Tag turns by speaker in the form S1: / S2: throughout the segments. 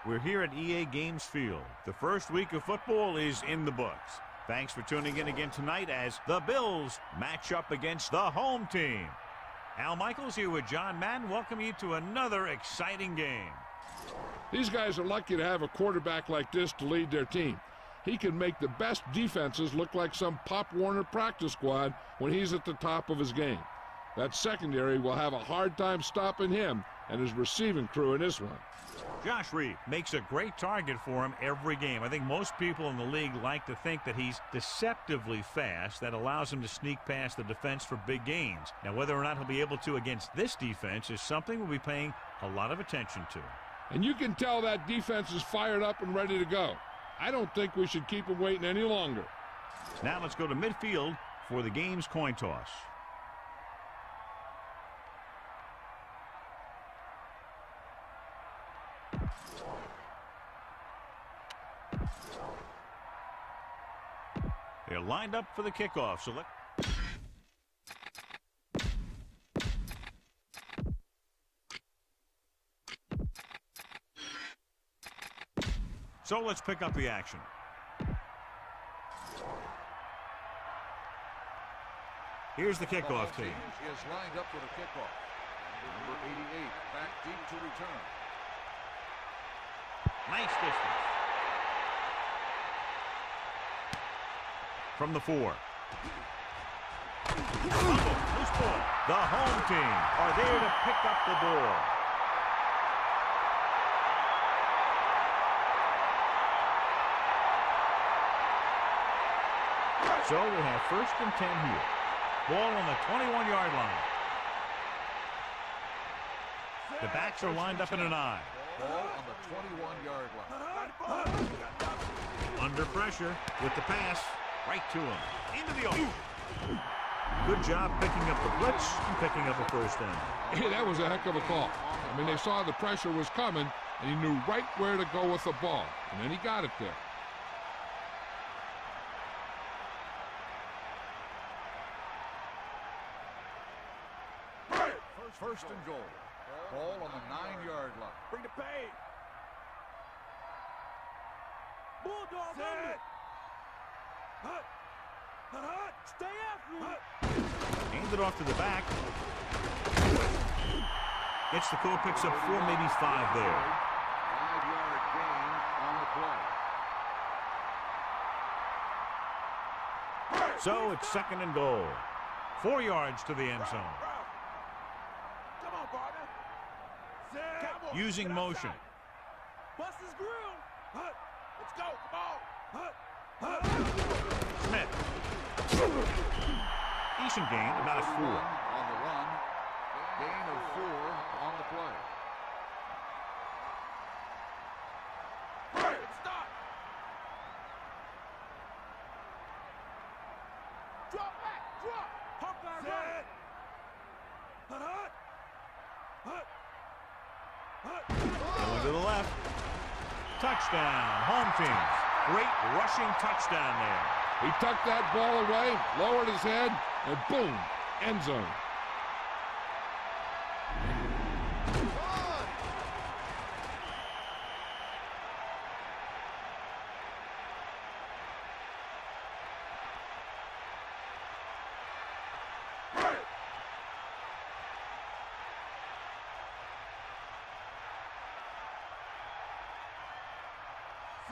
S1: We're here at EA Games Field. The first week of football is in the books. Thanks for tuning in again tonight as the Bills match up against the home team. Al Michaels here with John Madden. Welcome you to another exciting game.
S2: These guys are lucky to have a quarterback like this to lead their team. He can make the best defenses look like some Pop Warner practice squad when he's at the top of his game. That secondary will have a hard time stopping him and his receiving crew in this one.
S1: Josh Reed makes a great target for him every game. I think most people in the league like to think that he's deceptively fast. That allows him to sneak past the defense for big gains. Now, whether or not he'll be able to against this defense is something we'll be paying a lot of attention to.
S2: And you can tell that defense is fired up and ready to go. I don't think we should keep them waiting any longer.
S1: Now let's go to midfield for the game's coin toss. They're lined up for the kickoff, so let's pick up the action. Here's the kickoff team.
S3: Is lined up for the kickoff. Number 88 back deep to return.
S1: Nice distance. From the 4. Loose ball. The home team are there to pick up the ball. So we have 1st and 10 here. Ball on the 21-yard line. The backs are lined up in an I.
S3: Ball on the 21-yard line.
S1: Under pressure with the pass. Right to him. Into the open. Good job picking up the blitz and picking up a 1st down.
S2: Hey, that was a heck of a call. I mean, they saw the pressure was coming, and he knew right where to go with the ball. And then he got it there.
S3: First and goal. Ball on the 9-yard line.
S4: Bring the pace. Bulldog on it. Stay after him.
S1: Hands it off to the back. Gets the call, picks up 4, maybe 5 there.
S3: 5-yard gain on the play.
S1: So it's 2nd and goal. 4 yards to the end zone.
S4: Come on, partner.
S1: Using motion.
S4: Bust his grill. Let's go. Come on.
S1: Smith. Decent gain, about a 4.
S3: On the run. Gain of 4 on the play.
S4: Stop. Drop back. Drop. Hop back.
S1: Going to the left. Touchdown. Home team. Great rushing touchdown there.
S2: He tucked that ball away, lowered his head, and boom, end zone.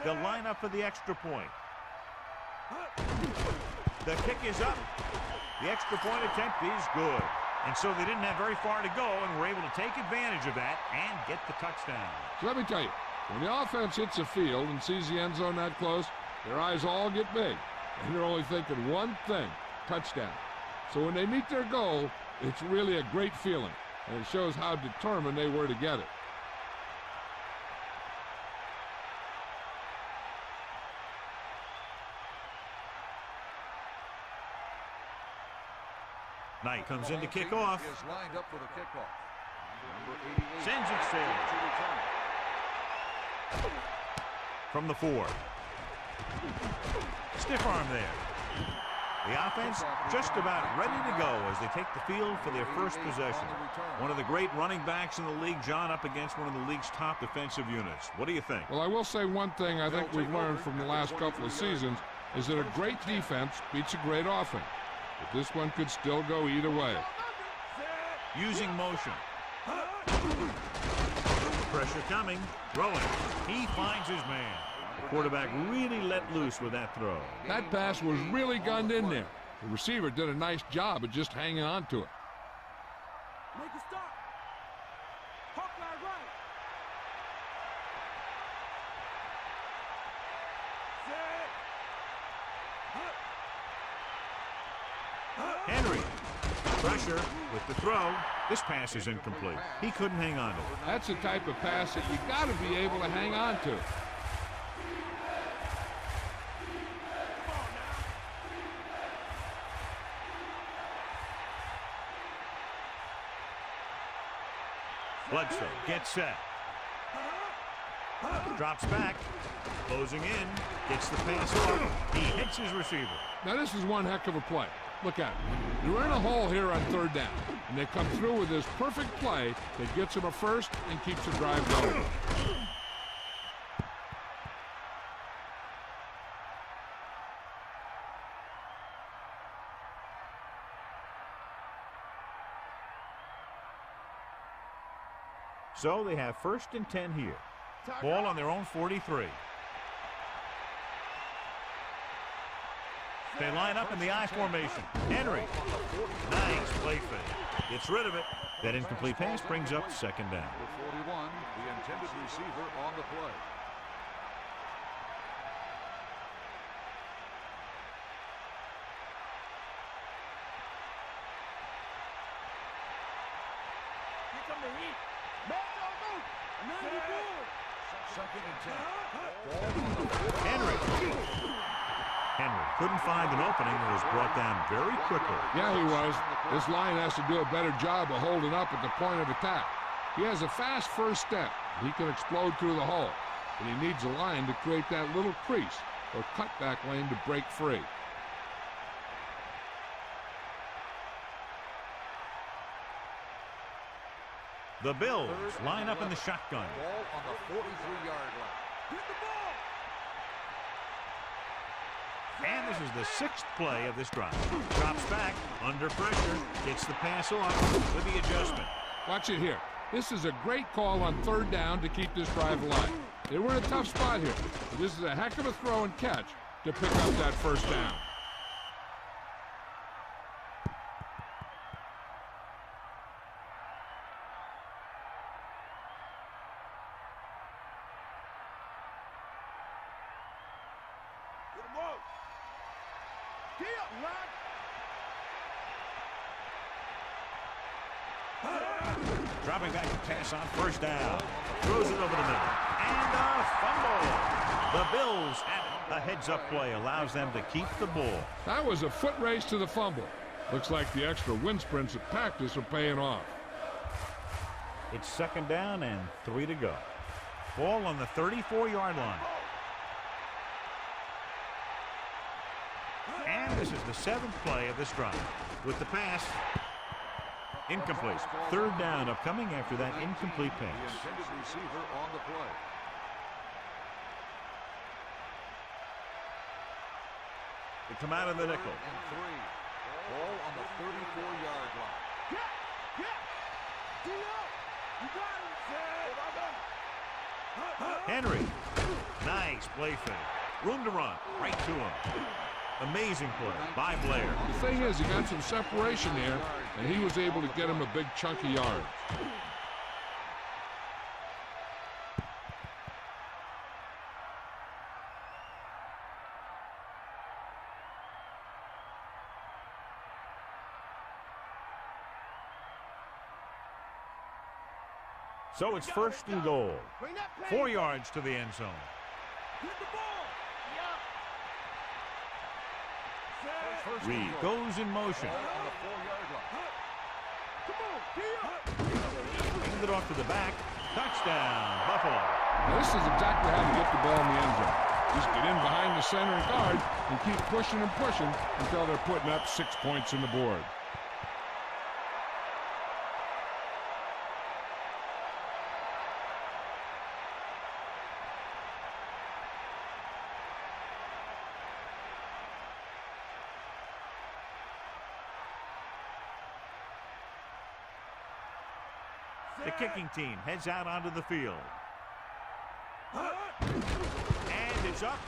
S1: They'll line up for the extra point. The kick is up. The extra point attempt is good. And so they didn't have very far to go and were able to take advantage of that and get the touchdown.
S2: So let me tell you, when the offense hits the field and sees the end zone that close, their eyes all get big. And they're only thinking one thing, touchdown. So when they meet their goal, it's really a great feeling. And it shows how determined they were to get it.
S1: Knight comes in to kick off.
S3: Is lined up for the kickoff. Number 88.
S1: Sends it safe. From the 4. Stiff arm there. The offense just about ready to go as they take the field for their first possession. One of the great running backs in the league, John, up against one of the league's top defensive units. What do you think?
S2: Well, I will say one thing I think we've learned from the last couple of seasons is that a great defense beats a great offense. But this one could still go either way.
S1: Using motion. Pressure coming. Throwing. He finds his man. The quarterback really let loose with that throw.
S2: That pass was really gunned in there. The receiver did a nice job of just hanging on to it.
S4: Make a stop. Hawkeye right. Set.
S1: Henry. Pressure with the throw. This pass is incomplete. He couldn't hang on to it.
S2: That's the type of pass that you got to be able to hang on to.
S1: Bledsoe gets set. Drops back. Closing in. Gets the pass off. He hits his receiver.
S2: Now this is one heck of a play. Look at it. They're in a hole here on third down, and they come through with this perfect play that gets them a first and keeps the drive going.
S1: So they have 1st and 10 here. Ball on their own 43. They line up in the I formation. Henry. Nice play fake. Gets rid of it. That incomplete pass brings up 2nd down.
S3: 41, the intended receiver on the play.
S4: Here come the heat. Man, don't move. Man, you good.
S3: 2nd and 10.
S1: Henry. Henry couldn't find an opening and was brought down very quickly.
S2: Yeah, he was. This line has to do a better job of holding up at the point of attack. He has a fast first step. He can explode through the hole. But he needs a line to create that little crease or cutback lane to break free.
S1: The Bills line up in the shotgun.
S3: Ball on the 43-yard line.
S4: Hit the ball.
S1: And this is the 6th play of this drive. Drops back, under pressure, gets the pass off with the adjustment.
S2: Watch it here. This is a great call on third down to keep this drive alive. They were in a tough spot here, but this is a heck of a throw and catch to pick up that first down.
S4: Get him up. Get up, Rod.
S1: Dropping back to pass on 1st down. Throws it over the middle. And a fumble. The Bills have a heads-up play. Allows them to keep the ball.
S2: That was a foot race to the fumble. Looks like the extra wind sprints at practice are paying off.
S1: It's 2nd down and 3 to go. Ball on the 34-yard line. And this is the 7th play of this drive. With the pass, incomplete. 3rd down upcoming after that incomplete
S3: The
S1: pass.
S3: intended receiver on the play.
S1: They come out of the nickel.
S3: And 3. Ball on the 34-yard line.
S4: D up. You got him.
S1: Henry. Nice play fake. Room to run. Right to him. Amazing play by Blair.
S2: The thing is, he got some separation there, and he was able to get him a big chunky yard.
S1: So it's 1st and goal. 4 yards to the end zone.
S4: Hit the ball.
S1: Reed goes in motion.
S3: On the 4-yard line.
S4: Come on, D up.
S1: Hand it off to the back. Touchdown, Buffalo.
S2: Now, this is exactly how to get the ball in the end zone. Just get in behind the center guard and keep pushing and pushing until they're putting up 6 points on the board.
S1: The kicking team heads out onto the field. And it's up.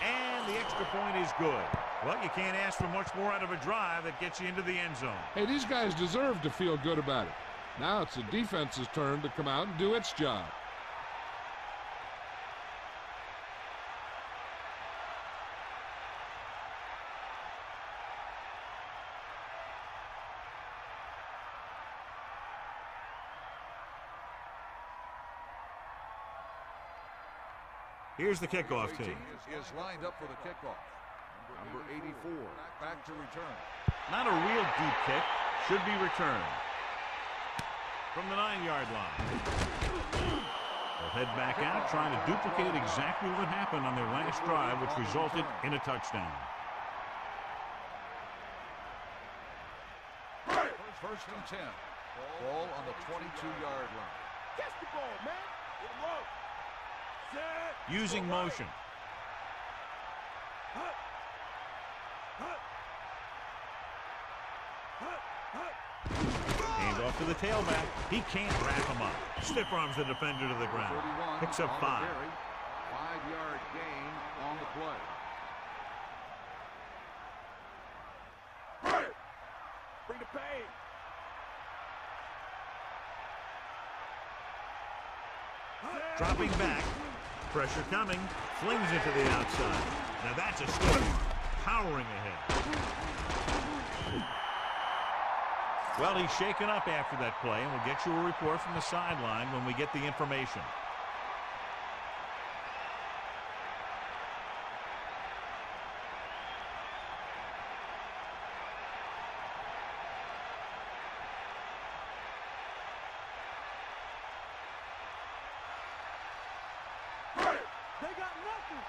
S1: And the extra point is good. Well, you can't ask for much more out of a drive that gets you into the end zone.
S2: Hey, these guys deserve to feel good about it. Now it's the defense's turn to come out and do its job.
S1: Here's the kickoff team.
S3: Is lined up for the kickoff. Number 84, back to return.
S1: Not a real deep kick. Should be returned. From the 9-yard line. They'll head back out, trying to duplicate exactly what happened on their last drive, which resulted in a touchdown.
S3: First and 10. Ball on the 22-yard line.
S4: Catch the ball, man. Get him up.
S1: Using motion. Hand off to the tailback. He can't wrap him up. Stiff arms the defender to the ground. Picks up 5.
S3: 5-yard gain on the play.
S4: Bring the pain.
S1: Dropping back. Pressure coming. Flings it to the outside. Now that's a stiff arm. Powering ahead. Well, he's shaken up after that play, and we'll get you a report from the sideline when we get the information.
S4: They got nothing.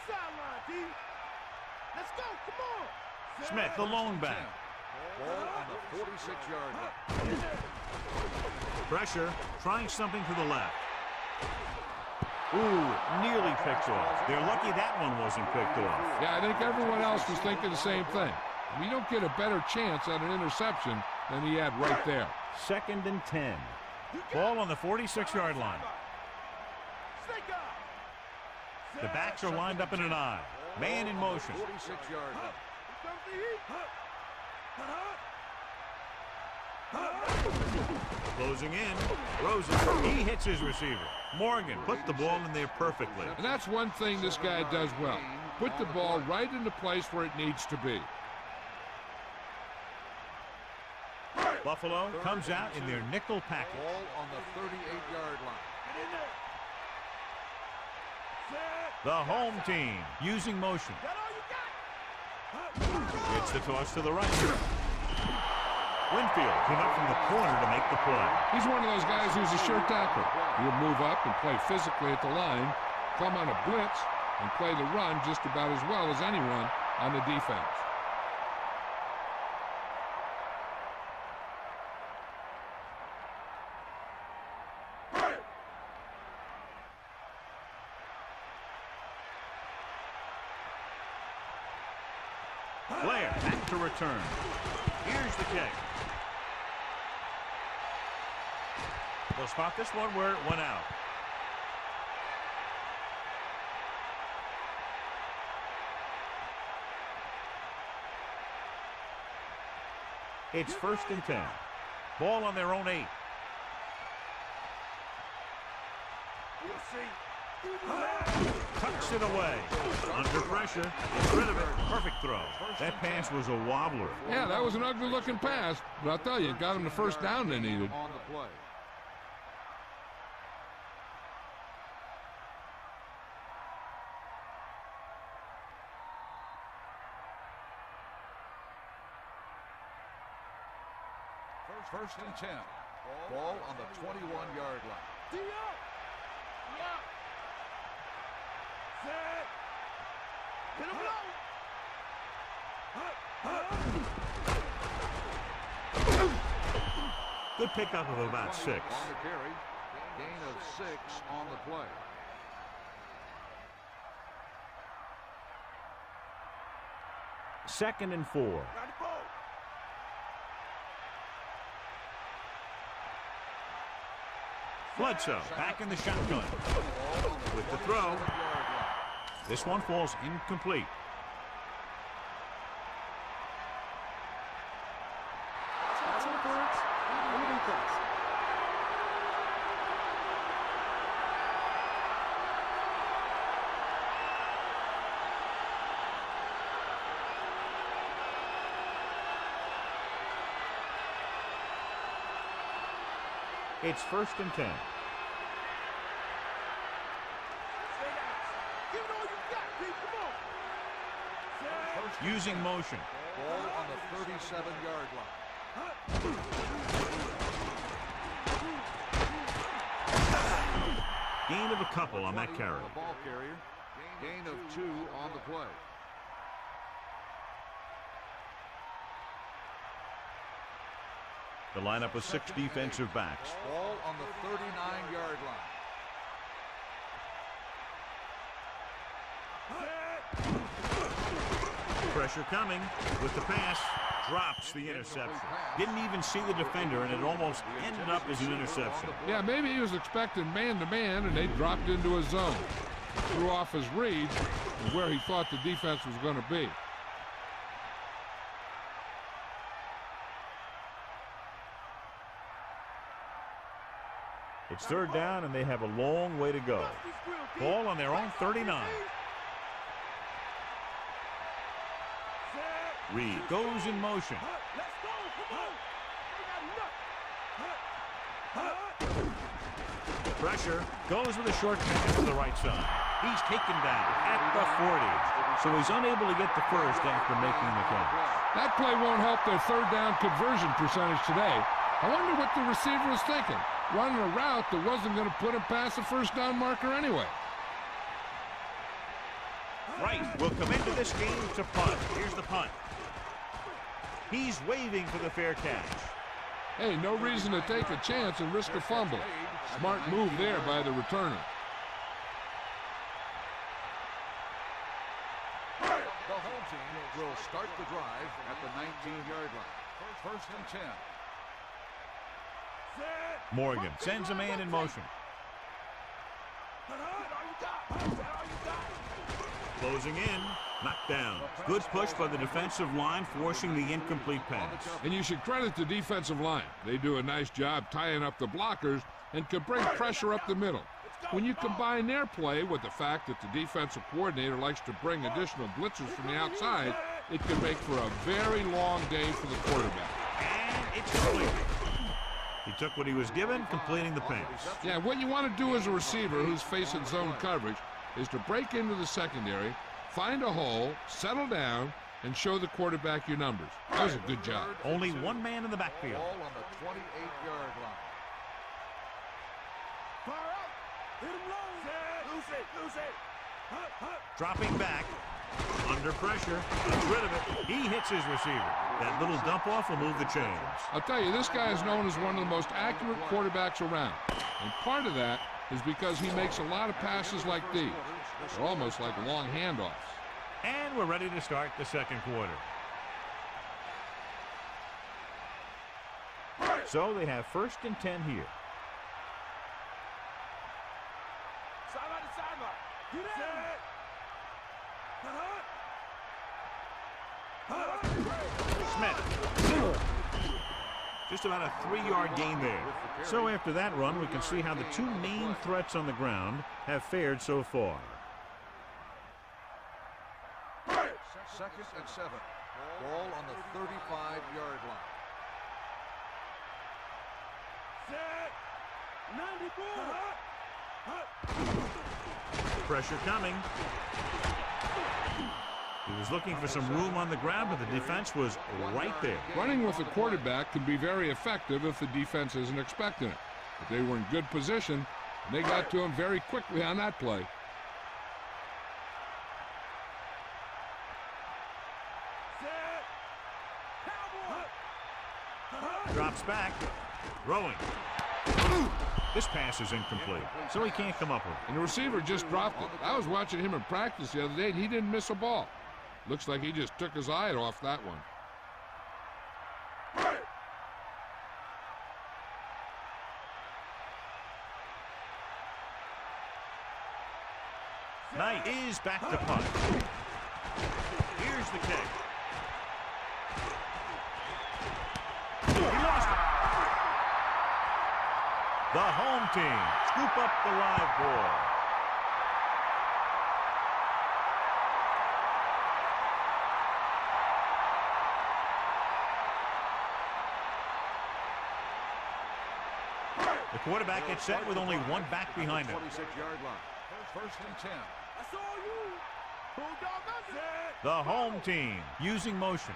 S4: Sideline, D. Let's go. Come on.
S1: Smith, the lone back.
S3: Ball on the 46-yard line.
S1: Pressure, trying something to the left. Ooh, nearly picked off. They're lucky that one wasn't picked off.
S2: Yeah, I think everyone else was thinking the same thing. We don't get a better chance at an interception than he had right there.
S1: 2nd and 10. Ball on the 46-yard line. The backs are lined up in an I. Man in motion.
S3: 46-yard line.
S1: Closing in. Rosen, he hits his receiver. Morgan put the ball in there perfectly.
S2: And that's one thing this guy does well. Put the ball right in the place where it needs to be.
S1: Buffalo comes out in their nickel package.
S3: Ball on the 38-yard line.
S1: The home team using motion. It's the toss to the right. Winfield came up from the corner to make the play.
S2: He's one of those guys who's a sure tackler. He'll move up and play physically at the line, come on a blitz, and play the run just about as well as anyone on the defense.
S1: Blair back to return. Here's the kick. They'll spot this one where it went out. It's 1st and 10. Ball on their own 8.
S4: We'll see.
S1: Tucks it away. Under pressure. Gets rid of it. Perfect throw. That pass was a wobbler.
S2: Yeah, that was an ugly-looking pass, but I'll tell you, it got them the first down they needed.
S3: On the play. First and 10. Ball on the 21-yard line.
S1: Good pickup of about 6.
S3: On the carry. Gain of 6 on the play.
S1: Second and 4. Bledsoe back in the shotgun with the throw. This one falls incomplete. It's first and 10. Using motion.
S3: Ball on the 37-yard line.
S1: Gain of a couple on that carry.
S3: The ball carrier. Gain of 2 on the play.
S1: The lineup with 6 defensive backs.
S3: Ball on the 39-yard line.
S1: Pressure coming with the pass. Drops the interception. Didn't even see the defender, and it almost ended up as an interception.
S2: Yeah, maybe he was expecting man-to-man, and they dropped into a zone. Threw off his read and where he thought the defense was going to be.
S1: It's third down, and they have a long way to go. Ball on their own 39. Reed goes in motion. Pressure goes with a short pass to the right side. He's taken down at the 40. So he's unable to get the first after making the catch.
S2: That play won't help their third down conversion percentage today. I wonder what the receiver was thinking. Running a route that wasn't going to put him past the first down marker anyway.
S1: Wright will come into this game to punt. Here's the punt. He's waving for the fair catch.
S2: Hey, no reason to take a chance and risk a fumble. Smart move there by the returner.
S3: The home team will start the drive at the 19-yard line. First and 10.
S1: Morgan sends a man in motion. Closing in, knocked down. Good push by the defensive line, forcing the incomplete pass.
S2: And you should credit the defensive line. They do a nice job tying up the blockers and can bring pressure up the middle. When you combine their play with the fact that the defensive coordinator likes to bring additional blitzers from the outside, it can make for a very long day for the quarterback.
S1: And it's complete. He took what he was given, completing the pass.
S2: Yeah, what you want to do as a receiver who's facing zone coverage is to break into the secondary, find a hole, settle down, and show the quarterback your numbers. That was a good job.
S1: Only one man in the backfield.
S3: Ball on the 28-yard line.
S1: Dropping back, under pressure, gets rid of it. He hits his receiver. That little dump off will move the chains.
S2: I'll tell you, this guy is known as one of the most accurate quarterbacks around. And part of that is because he makes a lot of passes like these. They're almost like long handoffs.
S1: And we're ready to start the second quarter. So they have first and 10 here. Smith. Just about a 3-yard gain there. So after that run, we can see how the two main threats on the ground have fared so far.
S3: Second and 7. Ball on the 35-yard line.
S1: Pressure coming. He was looking for some room on the ground, but the defense was right there.
S2: Running with the quarterback can be very effective if the defense isn't expecting it. But they were in good position, and they got to him very quickly on that play.
S1: Drops back. Throwing. This pass is incomplete, so he can't come up with it.
S2: And the receiver just dropped it. I was watching him in practice the other day, and he didn't miss a ball. Looks like he just took his eye off that one.
S1: Knight is back to punt. Here's the kick. He lost it. The home team scoop up the live ball. The quarterback gets set with only one back behind him.
S3: 26-yard line. First and 10.
S4: I saw you. Bulldog up there.
S1: The home team using motion.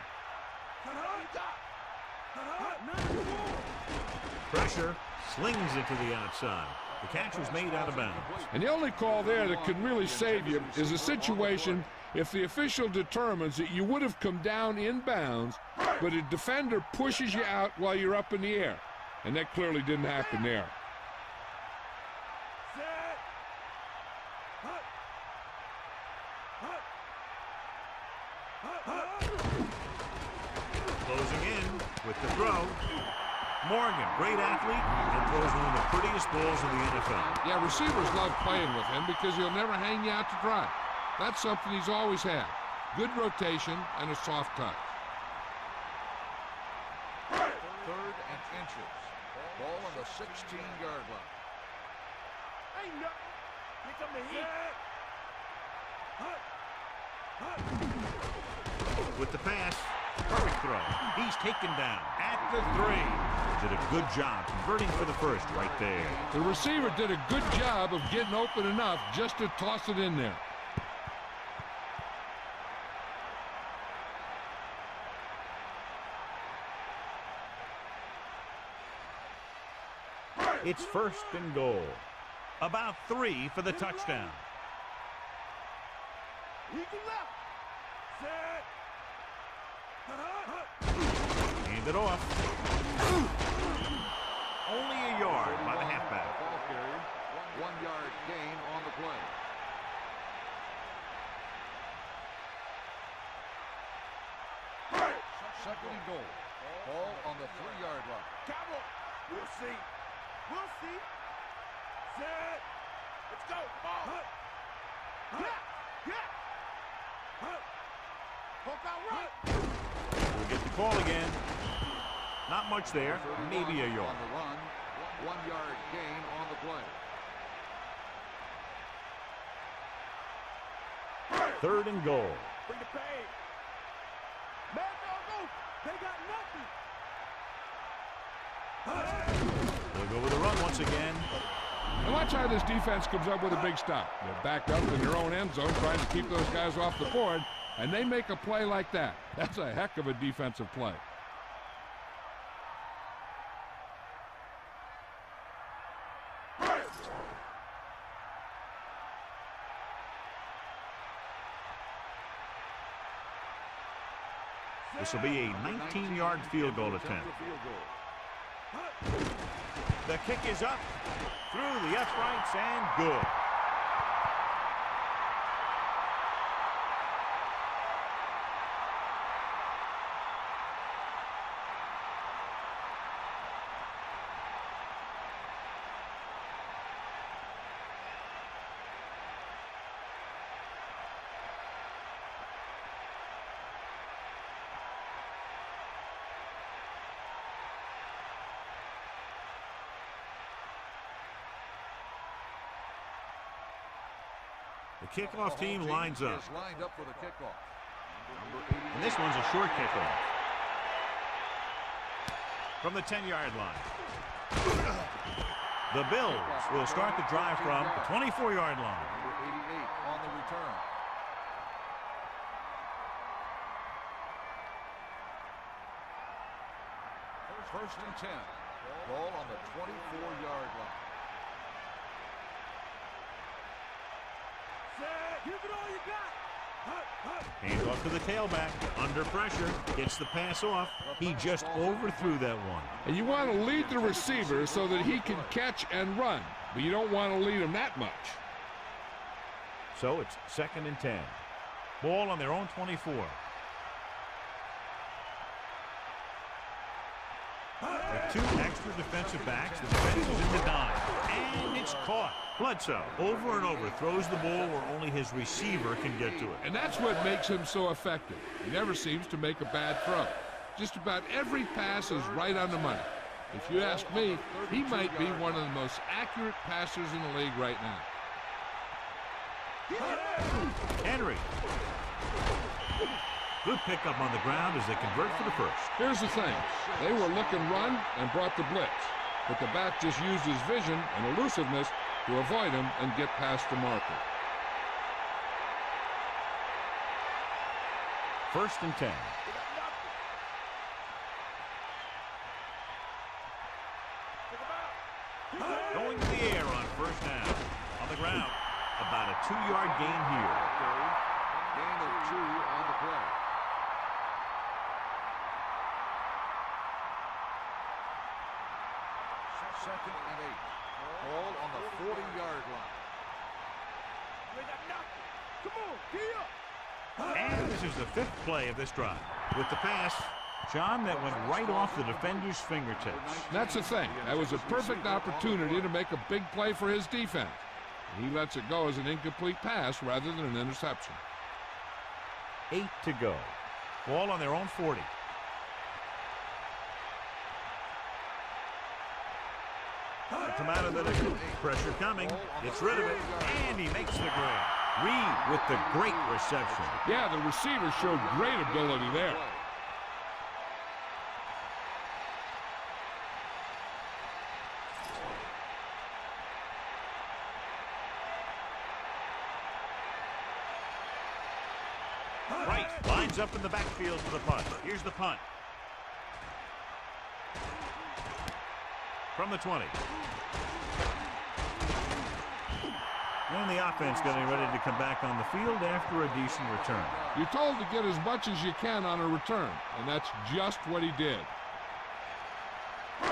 S1: Pressure, slings it to the outside. The catch was made out of bounds.
S2: And the only call there that could really save you is a situation if the official determines that you would have come down in bounds, but a defender pushes you out while you're up in the air. And that clearly didn't happen there.
S1: Closing in with the throw. Morgan, great athlete, and throws one of the prettiest balls in the NFL.
S2: Yeah, receivers love playing with him because he'll never hang you out to dry. That's something he's always had. Good rotation and a soft touch.
S3: Third and inches. Ball on the 16-yard line.
S4: Ain't nothing. Here come the heat.
S1: With the pass, perfect throw. He's taken down at the 3. Did a good job converting for the first right there.
S2: The receiver did a good job of getting open enough just to toss it in there.
S1: It's first and goal. About 3 for the touchdown.
S4: He can left. Set.
S1: Hand it off. Only a yard by the halfback.
S3: Ball carried. 1-yard gain on the play. Second and goal. Ball on the 3-yard line.
S4: Cowboy. We'll see. We'll see. Set. Let's go. Ball. Yeah. Poke out right.
S1: We'll get the call again. Not much there. Maybe a yard.
S3: On the run. 1-yard gain on the play.
S1: Third and goal.
S4: Bring the pain. Man, no. They got nothing.
S1: They'll go with a run once again.
S2: And watch how this defense comes up with a big stop. They're backed up in their own end zone trying to keep those guys off the board, and they make a play like that. That's a heck of a defensive play.
S1: This will be a 19-yard field goal attempt. The kick is up, through the uprights, and good. The kickoff team lines up.
S3: Lined up for the kickoff.
S1: And this one's a short kickoff. From the 10-yard line. The Bills will start the drive from the 24-yard line.
S3: Number 88 on the return. First and 10. Ball on the 24-yard line.
S4: Give it all you got.
S1: Hand off to the tailback. Under pressure. Gets the pass off. He just overthrew that one.
S2: And you want to lead the receiver so that he can catch and run, but you don't want to lead him that much.
S1: So it's 2nd and 10. Ball on their own 24. With 2 extra defensive backs, the defense is in the dime. And it's caught. Bledsoe, over and over, throws the ball where only his receiver can get to it.
S2: And that's what makes him so effective. He never seems to make a bad throw. Just about every pass is right on the money. If you ask me, he might be one of the most accurate passers in the league right now.
S1: Henry. Good pickup on the ground as they convert for the first.
S2: Here's the thing. They were looking run and brought the blitz. But the back just used his vision and elusiveness to avoid him and get past the marker.
S1: 1st and 10. Going to the air on 1st down. On the ground. About a 2-yard gain here.
S3: Gain of 2 on the play. Second and 8. Ball on the 40-yard line.
S4: Come on,
S1: And this is the 5th play of this drive. With the pass, John, that went right off the defender's fingertips.
S2: That's the thing. That was a perfect opportunity to make a big play for his defense. He lets it go as an incomplete pass rather than an interception.
S1: 8 to go. Ball on their own 40. Come out of the pressure coming. Gets rid of it. And he makes the grab. Reed with the great reception.
S2: Yeah, the receiver showed great ability there.
S1: Right. Lines up in the backfield for the punt. Here's the punt. From the 20. And the offense getting ready to come back on the field after a decent return.
S2: You're told to get as much as you can on a return, and that's just what he did.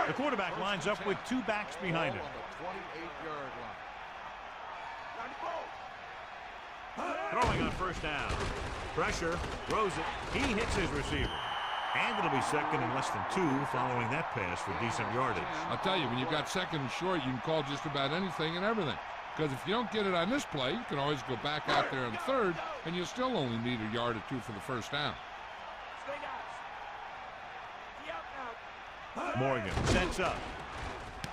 S1: The quarterback lines up with 2 backs behind him.
S3: On the 28-yard line.
S1: Throwing on 1st down. Pressure. Throws it. He hits his receiver. And it'll be 2nd and less than 2 following that pass for decent yardage.
S2: I'll tell you, when you've got 2nd and short, you can call just about anything and everything. Because if you don't get it on this play, you can always go back out there on 3rd, and you'll still only need a yard or 2 for the 1st down.
S1: Morgan sets up.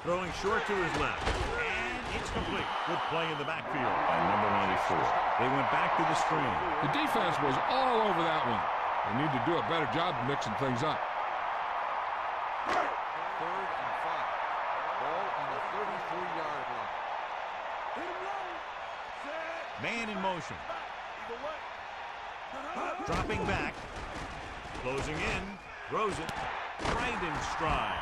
S1: Throwing short to his left. And it's complete. Good play in the backfield by number 94. They went back to the screen.
S2: The defense was all over that one. They need to do a better job of mixing things up.
S3: 3rd and 5. Ball on the 33-yard line.
S1: Man in motion. Dropping back. Closing in. Throws it. Right in stride.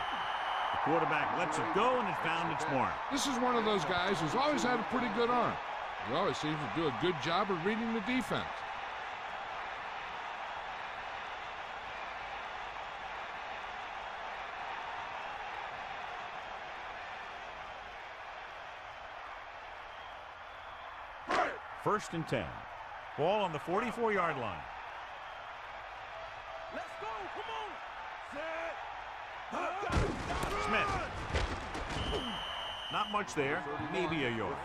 S1: The quarterback lets it go, and it found its mark.
S2: This is one of those guys who's always had a pretty good arm. He always seems to do a good job of reading the defense.
S1: First and 10. Ball on the 44-yard line.
S4: Let's go. Come on. Set.
S1: Smith. Not much there. Maybe a yard.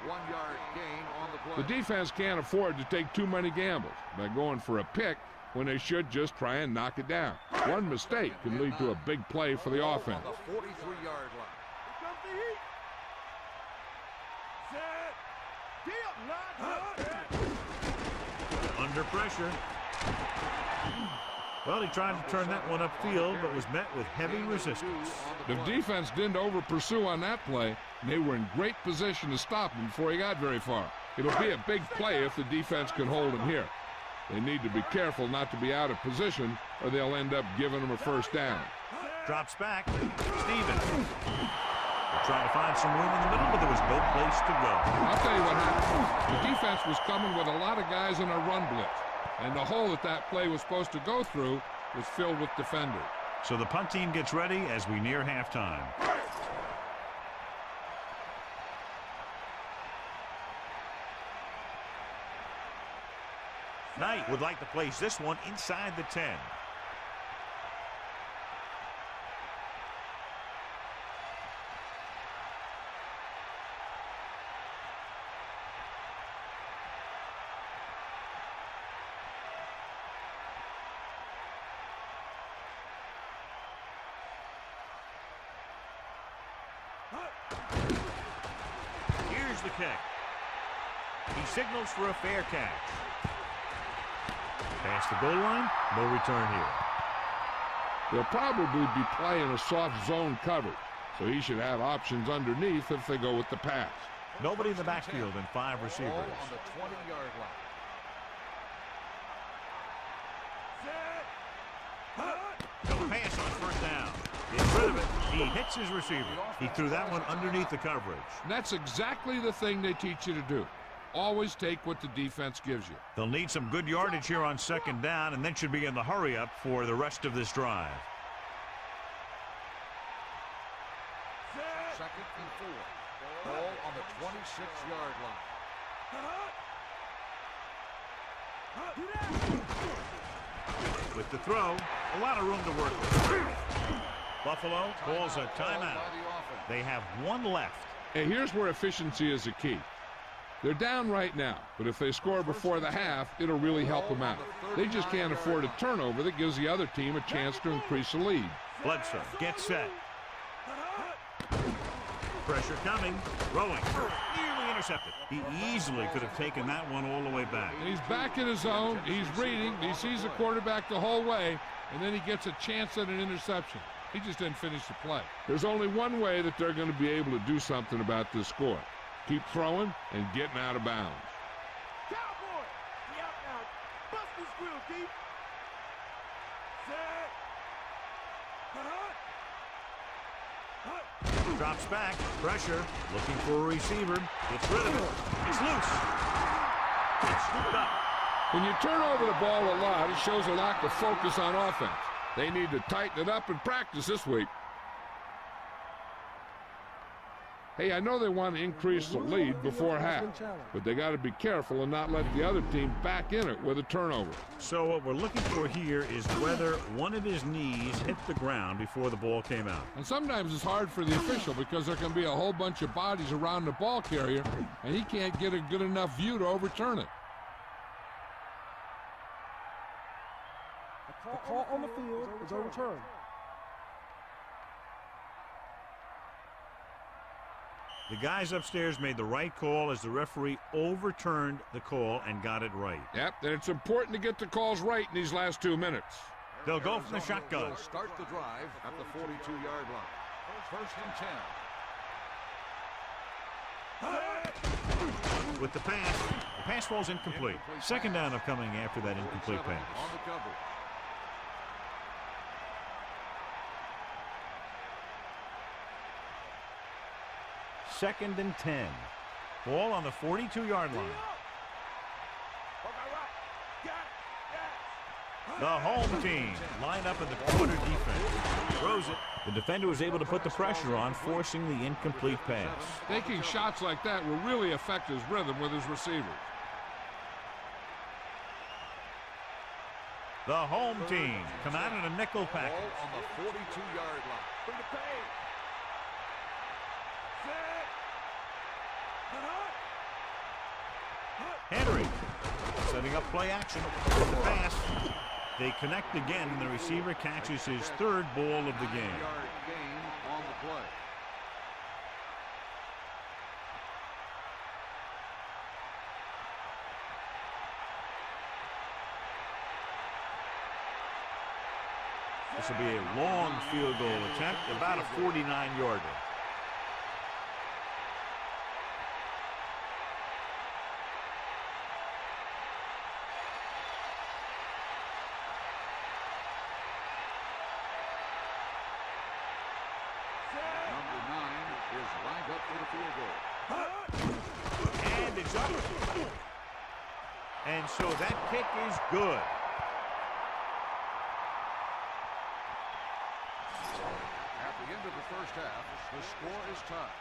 S3: 1-yard gain on the play.
S2: The defense can't afford to take too many gambles by going for a pick when they should just try and knock it down. One mistake can lead to a big play for the offense.
S3: On the 43-yard line.
S4: Here comes the heat. Set.
S1: Under pressure. Well, he tried to turn that one upfield, but was met with heavy resistance.
S2: The defense didn't over-pursue on that play, and they were in great position to stop him before he got very far. It'll be a big play if the defense can hold him here. They need to be careful not to be out of position, or they'll end up giving him a 1st down.
S1: Drops back. Stevens. trying to find some room in the middle, but there was no place to go.
S2: I'll tell you what happened. The defense was coming with a lot of guys in a run blitz, and the hole that play was supposed to go through was filled with defenders.
S1: So the punt team gets ready as we near halftime. Knight would like to place this one inside the 10. Here's the kick. He signals for a fair catch. Past the goal line, no return here.
S2: They'll probably be playing a soft zone coverage, so he should have options underneath if they go with the pass.
S1: Nobody in the backfield and 5 receivers.
S3: Ball on the 20-yard line.
S1: No pass on first down. Gets rid of it. He hits his receiver. He threw that one underneath the coverage.
S2: And that's exactly the thing they teach you to do. Always take what the defense gives you.
S1: They'll need some good yardage here on second down, and then should be in the hurry up for the rest of this drive.
S3: Second and 4. Ball on the 26-yard line.
S1: With the throw, a lot of room to work with. Buffalo calls a timeout. They have one left.
S2: And here's where efficiency is a key. They're down right now, but if they score before the half, it'll really help them out. They just can't afford a turnover that gives the other team a chance to increase the lead.
S1: Bledsoe gets set. Pressure coming. Throwing. Nearly intercepted. He easily could have taken that one all the way back.
S2: And he's back in his zone. He's reading. He sees the quarterback the whole way, and then he gets a chance at an interception. He just didn't finish the play. There's only one way that they're going to be able to do something about this score. Keep throwing and getting out of bounds.
S4: Cowboy! We out now. Bust this grill, deep. Set.
S1: Drops back. Pressure. Looking for a receiver. Gets rid of it. It's loose. It's scooped up.
S2: When you turn over the ball a lot, it shows a lack of focus on offense. They need to tighten it up in practice this week. Hey, I know they want to increase the lead before half, but they got to be careful and not let the other team back in it with a turnover.
S1: So what we're looking for here is whether one of his knees hit the ground before the ball came out.
S2: And sometimes it's hard for the official because there can be a whole bunch of bodies around the ball carrier, and he can't get a good enough view to overturn it.
S5: The call on the field is overturned.
S1: The guys upstairs made the right call as the referee overturned the call and got it right.
S2: Yep, and it's important to get the calls right in these last 2 minutes.
S1: They'll go from the shotgun.
S3: Will start the drive at the 42-yard line. First and 10.
S1: With the pass falls incomplete. Second down upcoming after that incomplete pass.
S3: On the cover.
S1: Second and 10. Ball on the 42-yard line. The home team line up in the quarter defense. Throws it. The defender was able to put the pressure on, forcing the incomplete pass.
S2: Taking shots like that will really affect his rhythm with his receivers.
S1: The home team come out in a nickel package.
S3: Ball on the 42-yard line.
S4: Bring the pain.
S1: Henry setting up play action with the pass. They connect again, and the receiver catches his third ball of the game.
S3: 9-yard gain on the play.
S1: This will be a long field goal attempt, about a 49-yarder.
S3: Number 9 is
S1: And it's up. And so that kick is good.
S3: At the end of the first half, the score is tied.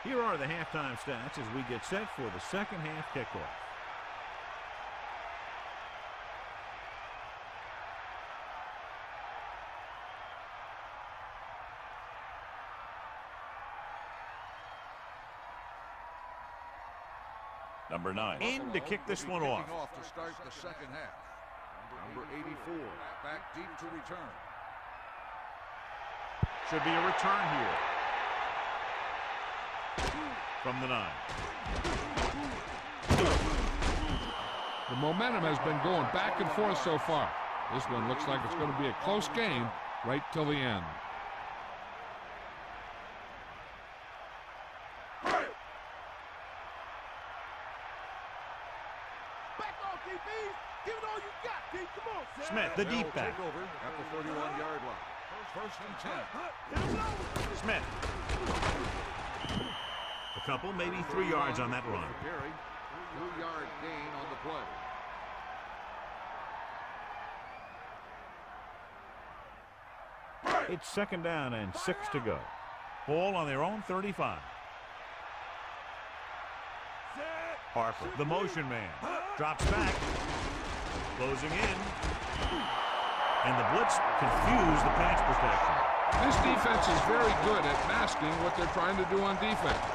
S1: Here are the halftime stats as we get set for the second half kickoff.
S6: Number 9.
S1: In to kick this one off.
S3: To start the second half. Number 84 back deep to return.
S1: Should be a return here. From the 9.
S2: The momentum has been going back and forth so far. This one looks like it's going to be a close game right till the end.
S1: Smith, the deep back.
S3: Over at the 31-yard line. First and 10.
S1: Smith. A couple, maybe 3 yards on that run.
S3: 2-yard gain on the play.
S1: It's second down and 6 to go. Ball on their own 35. Harper, the motion man, drops back, closing in, and the blitz confused the pass protection.
S2: This defense is very good at masking what they're trying to do on defense.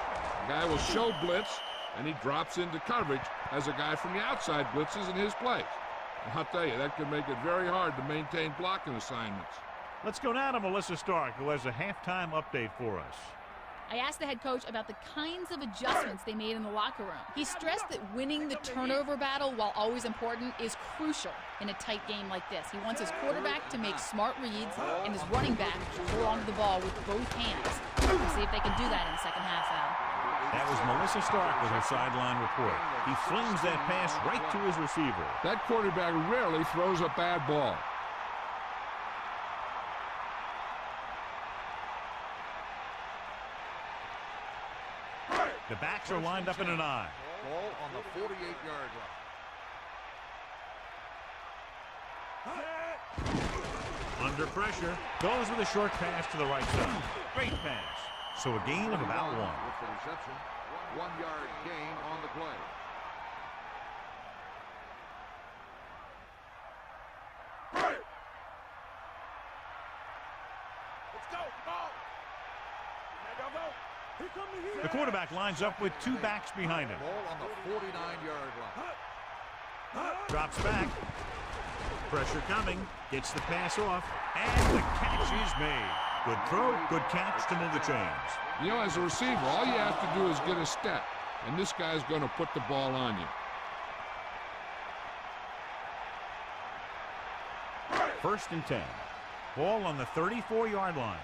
S2: The guy will show blitz, and he drops into coverage as a guy from the outside blitzes in his place. And I'll tell you, that can make it very hard to maintain blocking assignments.
S1: Let's go now to Melissa Stark, who has a halftime update for us.
S7: I asked the head coach about the kinds of adjustments they made in the locker room. He stressed that winning the turnover battle, while always important, is crucial in a tight game like this. He wants his quarterback to make smart reads and his running back to hold on to the ball with both hands. We'll see if they can do that in the second half, Al.
S1: That was Melissa Stark with her sideline report. He flings that pass right to his receiver.
S2: That quarterback rarely throws a bad ball.
S1: The backs are lined up in an eye.
S3: Ball on the 48-yard line.
S1: Under pressure, goes with a short pass to the right side. Great pass. So a gain of about 1.
S3: With the reception, 1-yard gain on the play.
S4: Let's go. Ball.
S1: The quarterback lines up with 2 backs behind him.
S3: Ball on the 49-yard line.
S1: Drops back. Pressure coming. Gets the pass off. And the catch is made. Good throw, good catch to move the chains.
S2: You know, as a receiver, all you have to do is get a step, and this guy's going to put the ball on you.
S1: First and 10. Ball on the 34-yard line.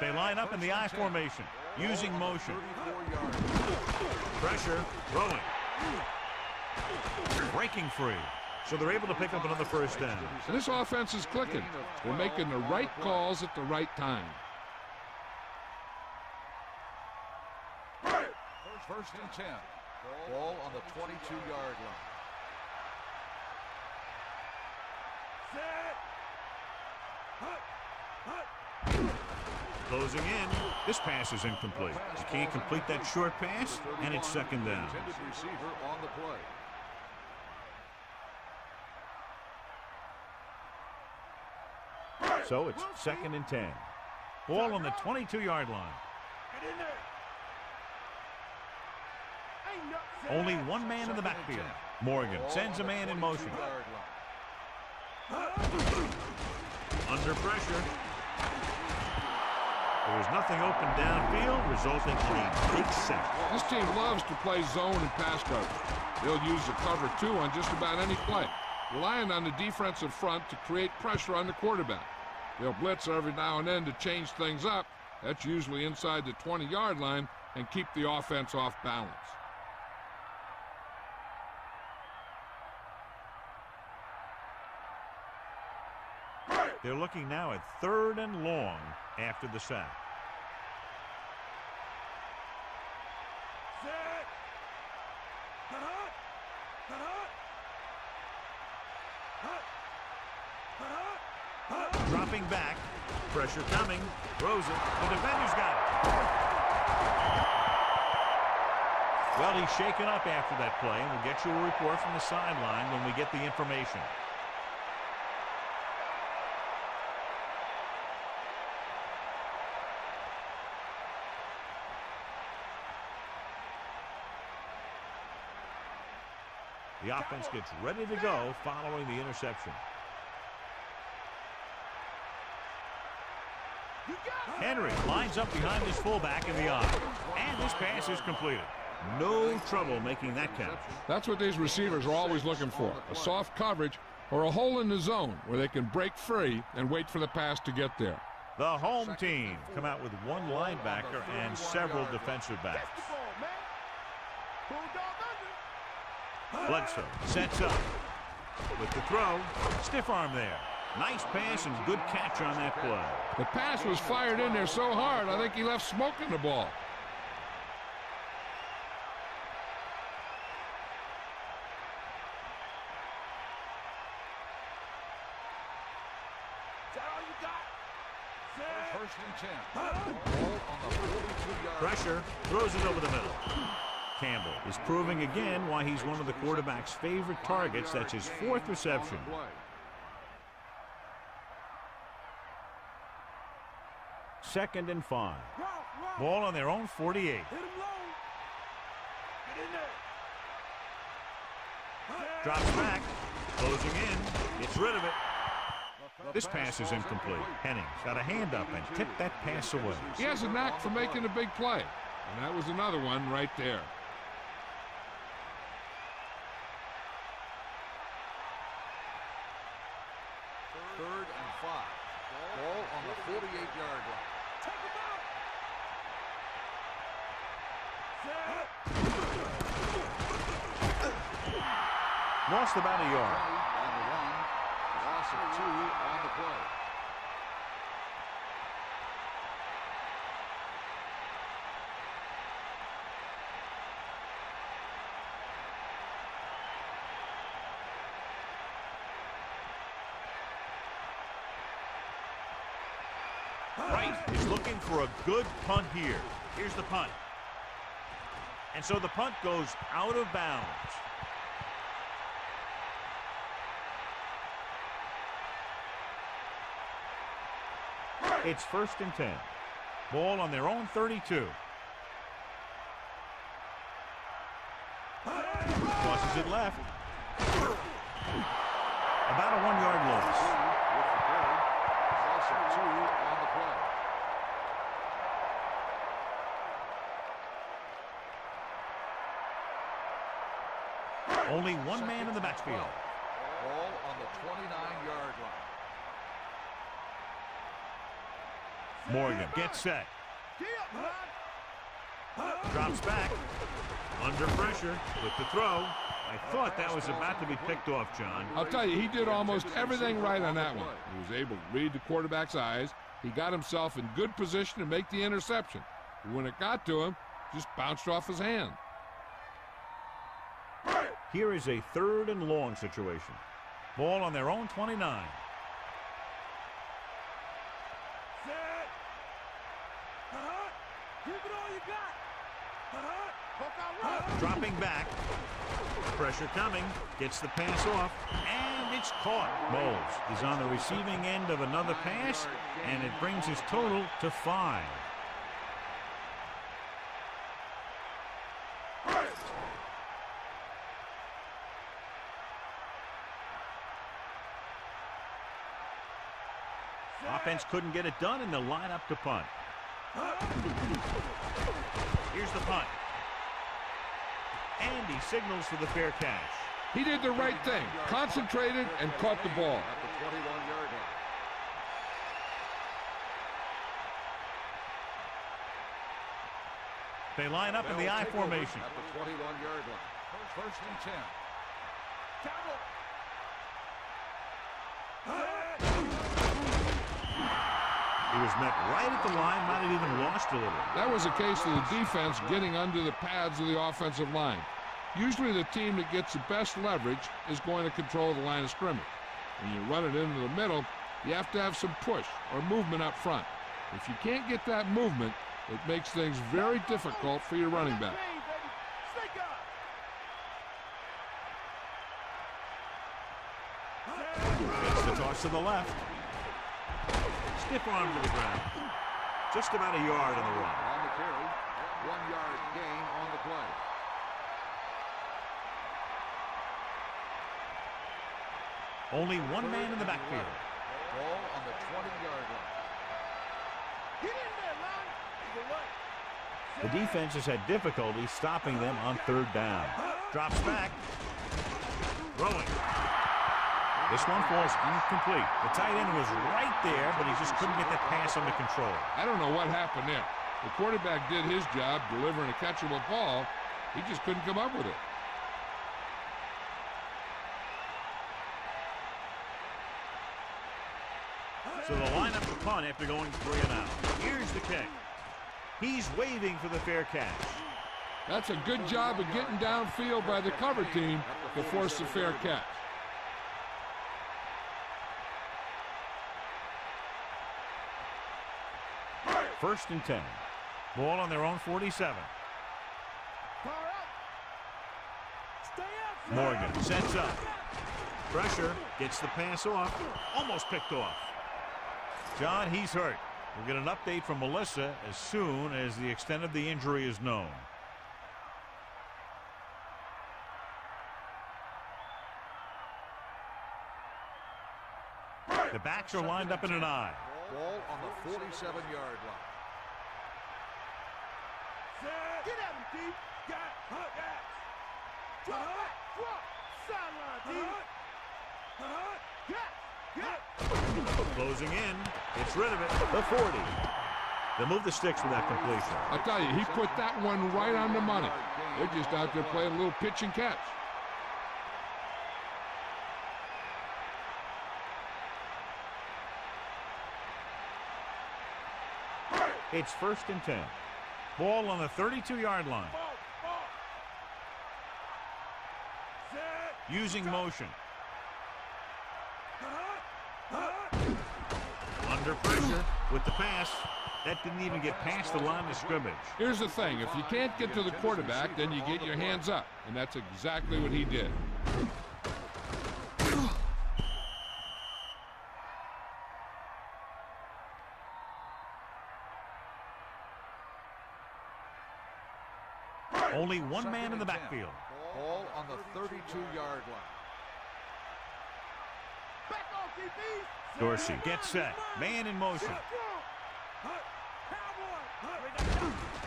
S1: They line up in the I formation, using motion. Pressure, throwing. Breaking free. So they're able to pick up another first down.
S2: And this offense is clicking. They're making the right calls at the right time.
S3: First and 10. Ball on the 22-yard line.
S1: Closing in. This pass is incomplete. You can't complete that short pass, and it's second down.
S3: Intended receiver on the play.
S1: So it's second and 10. Ball on the 22-yard line. Only one man in the backfield. Morgan sends a man in motion. Under pressure. There was nothing open downfield, resulting in a big sack.
S2: This team loves to play zone and pass coverage. They'll use the cover 2 on just about any play, relying on the defensive front to create pressure on the quarterback. They'll blitz every now and then to change things up. That's usually inside the 20-yard line and keep the offense off balance.
S1: They're looking now at 3rd and long after the sack.
S4: Set.
S1: Dropping back. Pressure coming. Throws it. The defender's got it. Well, he's shaken up after that play, and we'll get you a report from the sideline when we get the information. The offense gets ready to go following the interception. Henry lines up behind his fullback in the eye. And this pass is completed. No trouble making that catch.
S2: That's what these receivers are always looking for. A soft coverage or a hole in the zone where they can break free and wait for the pass to get there.
S1: The home team come out with one linebacker and several defensive backs. Bledsoe sets up with the throw. Stiff arm there. Nice pass and good catch on that play.
S2: The pass was fired in there so hard, I think he left smoke in the ball.
S4: Is that all you got? Set.
S3: 1st and 10. Ball on the 42-yard.
S1: Pressure, throws it over the middle. Campbell is proving again why he's one of the quarterback's favorite targets. That's his 4th reception. Second and 5. Ball on their own 48.
S4: Hit him low. Get in there.
S1: Drops back. Closing in. Gets rid of it. This pass is incomplete. Hennings got a hand up and tipped that pass away.
S2: He has a knack for making a big play. And that was another one right there.
S3: Third and 5. Ball on the 48-yard line.
S4: Take him out. Set.
S1: Lost about a yard.
S3: On the run. Loss of 2 on the play.
S1: Wright is looking for a good punt here. Here's the punt. And so the punt goes out of bounds. It's 1st and 10. Ball on their own 32. Crosses it left. About a 1-yard loss.
S3: Loss of 2 on the play.
S1: Only one man in the backfield.
S3: Ball on the 29-yard line.
S1: Morgan gets set. Drops back. Under pressure with the throw. I thought that was about to be picked off, John.
S2: I'll tell you, he did almost everything right on that one. He was able to read the quarterback's eyes. He got himself in good position to make the interception. When it got to him, just bounced off his hand.
S1: Here is a 3rd and long situation. Ball on their own 29.
S4: Set. Give it all you got.
S1: Dropping back. Pressure coming. Gets the pass off. And it's caught. Moles is on the receiving end of another pass. And it brings his total to 5. Offense couldn't get it done, and they'll line up to punt. Here's the punt. And he signals for the fair catch.
S2: He did the right thing, concentrated and caught the ball.
S3: At the 21-yard line.
S1: They line up in the I formation.
S3: At the 21-yard line. 1st and 10.
S1: He was met right at the line, might have even lost a little.
S2: That was a case of the defense getting under the pads of the offensive line. Usually the team that gets the best leverage is going to control the line of scrimmage. When you run it into the middle, you have to have some push or movement up front. If you can't get that movement, it makes things very difficult for your running back.
S1: It's the toss to the left. Stiff arm to the ground. Just about a yard on the run.
S3: On the carry, 1-yard gain on the play.
S1: Only one man in the backfield.
S3: Ball on the 20-yard line.
S4: Get in there, Lon. Either way.
S1: The defense has had difficulty stopping them on 3rd down. Drops back. Throwing. This one falls incomplete. The tight end was right there, but he just couldn't get that pass under control.
S2: I don't know what happened there. The quarterback did his job delivering a catchable ball. He just couldn't come up with it.
S1: So the lineup to punt after going 3 and out. Here's the kick. He's waving for the fair catch.
S2: That's a good job of getting downfield by the cover team to force the fair catch.
S1: First and 10. Ball on their own 47. Morgan sets up. Pressure, gets the pass off. Almost picked off. John, he's hurt. We'll get an update from Melissa as soon as the extent of the injury is known. The backs are lined up in an I.
S3: Ball on the 47-yard line.
S4: Get at him, D. Got hut ass. Drop back. Drop. Sideline, D. Get.
S1: Closing in. Gets rid of it. The 40. They'll move the sticks with that completion.
S2: I tell you, he put that one right on the money. They're just out there playing a little pitch and catch.
S1: It's first and 10. Ball on the 32-yard line. Using motion. Under pressure with the pass. That didn't even get past the line of scrimmage.
S2: Here's the thing. If you can't get to the quarterback, then you get your hands up. And that's exactly what he did.
S1: Only one man in the backfield.
S3: Ball on the 32-yard line.
S1: Dorsey gets set. Man in motion.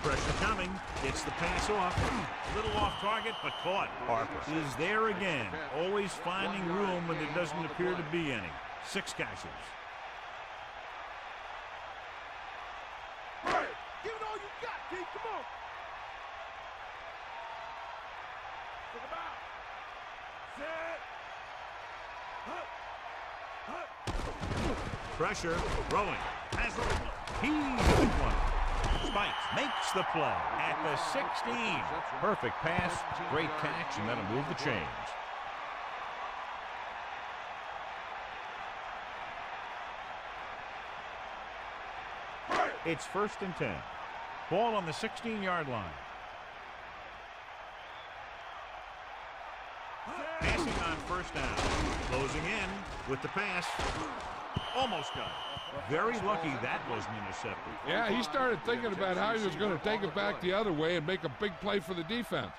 S1: Pressure coming. Gets the pass off. A little off target, but caught. Harper is there again. Always finding room when there doesn't appear to be any. 6 catches.
S4: Give it all you got, D. Come on. Take him out. Set.
S1: Pressure. Throwing. Has the he's the one. Spikes. Makes the play at the 16. Perfect pass. Great catch, and that'll move the chains. It's first and 10. Ball on the 16-yard line. Passing on first down. Closing in with the pass. Almost got it. Very lucky that wasn't intercepted.
S2: Yeah, he started thinking about how he was going to take it back the other way and make a big play for the defense.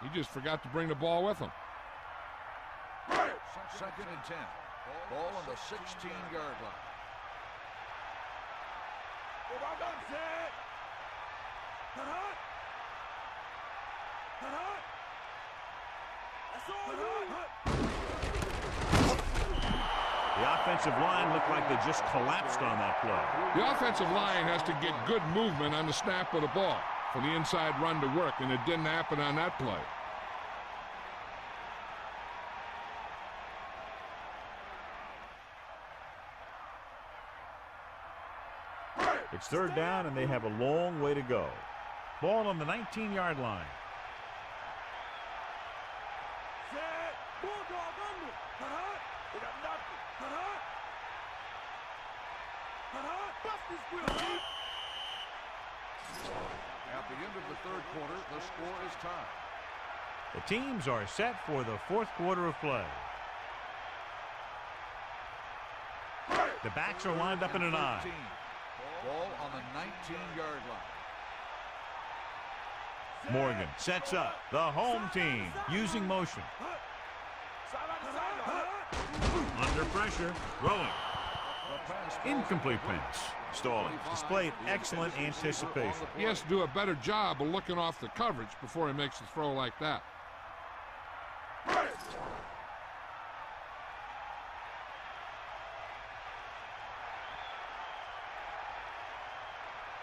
S2: He just forgot to bring the ball with him.
S3: Second and 10. Ball on the 16-yard line.
S1: The offensive line looked like they just collapsed on that play.
S2: The offensive line has to get good movement on the snap of the ball for the inside run to work, and it didn't happen on that play.
S1: It's third down, and they have a long way to go. Ball on the 19-yard line.
S4: Set. Bulldog under. They got nothing. Bust this wheel.
S3: At the end of the third quarter, the score is tied.
S1: The teams are set for the fourth quarter of play. The backs are lined up in an I.
S3: Ball on the 19-yard line.
S1: Morgan sets up the home team using motion. Under pressure, throwing. Incomplete pass. Stalling. Displayed excellent anticipation.
S2: He has to do a better job of looking off the coverage before he makes a throw like that.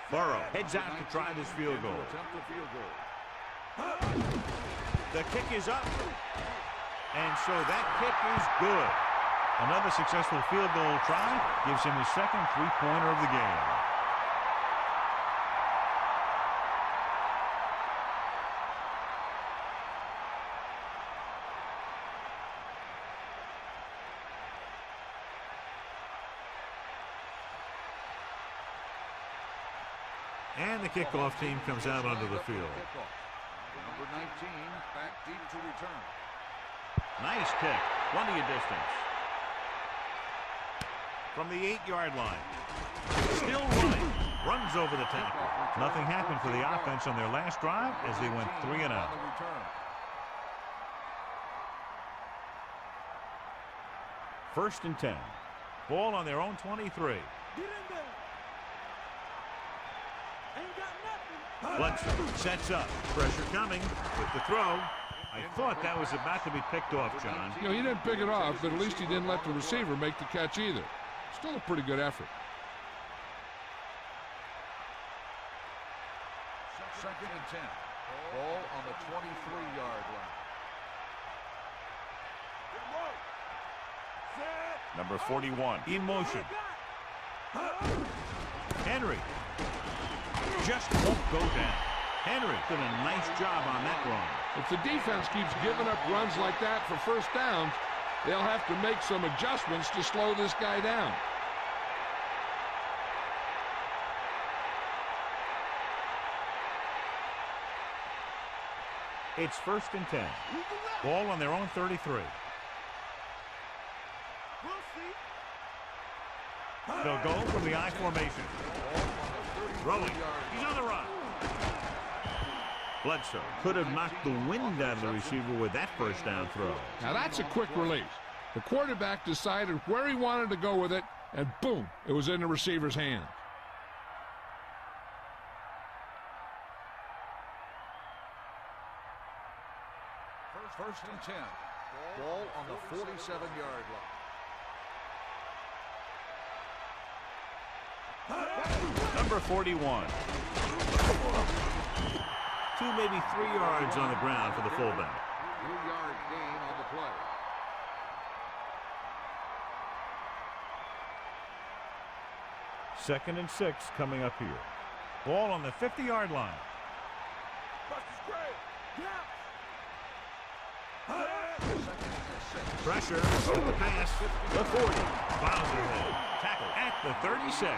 S1: Burrow heads out to try this field goal. The kick is up. And so that kick is good. Another successful field goal try gives him his second three-pointer of the game. And the kickoff team comes out onto the field.
S3: Number 19 back deep to return.
S1: Nice kick. Plenty of distance. From the 8-yard line. Still running. Runs over the tackle. Nothing happened for the offense on their last drive as they went 3 and out. First and 10. Ball on their own 23.
S4: Get in there.
S1: Bledsoe sets up. Pressure coming with the throw. I thought that was about to be picked off, John.
S2: You know, he didn't pick it off, but at least he didn't let the receiver make the catch either. Still a pretty good effort.
S3: Second and 10. Ball on the 23-yard line.
S1: Number 41 in motion. Henry just won't go down. Henry did a nice job on that run.
S2: If the defense keeps giving up runs like that for first downs, they'll have to make some adjustments to slow this guy down.
S1: It's first and 10. Ball on their own 33. They'll go from the I formation. Throwing. He's on the run. Bledsoe could have knocked the wind out of the receiver with that first down throw.
S2: Now that's a quick release. The quarterback decided where he wanted to go with it, and boom, it was in the receiver's hand.
S3: First and 10. Ball on the 47-yard line.
S1: Number 41. 2, maybe 3 yards on the ground for the fullback.
S3: 3-yard gain on the play.
S1: Second and 6 coming up here. Ball on the 50-yard line. Pressure, the pass, the 40, bows ahead, tackle at the 36,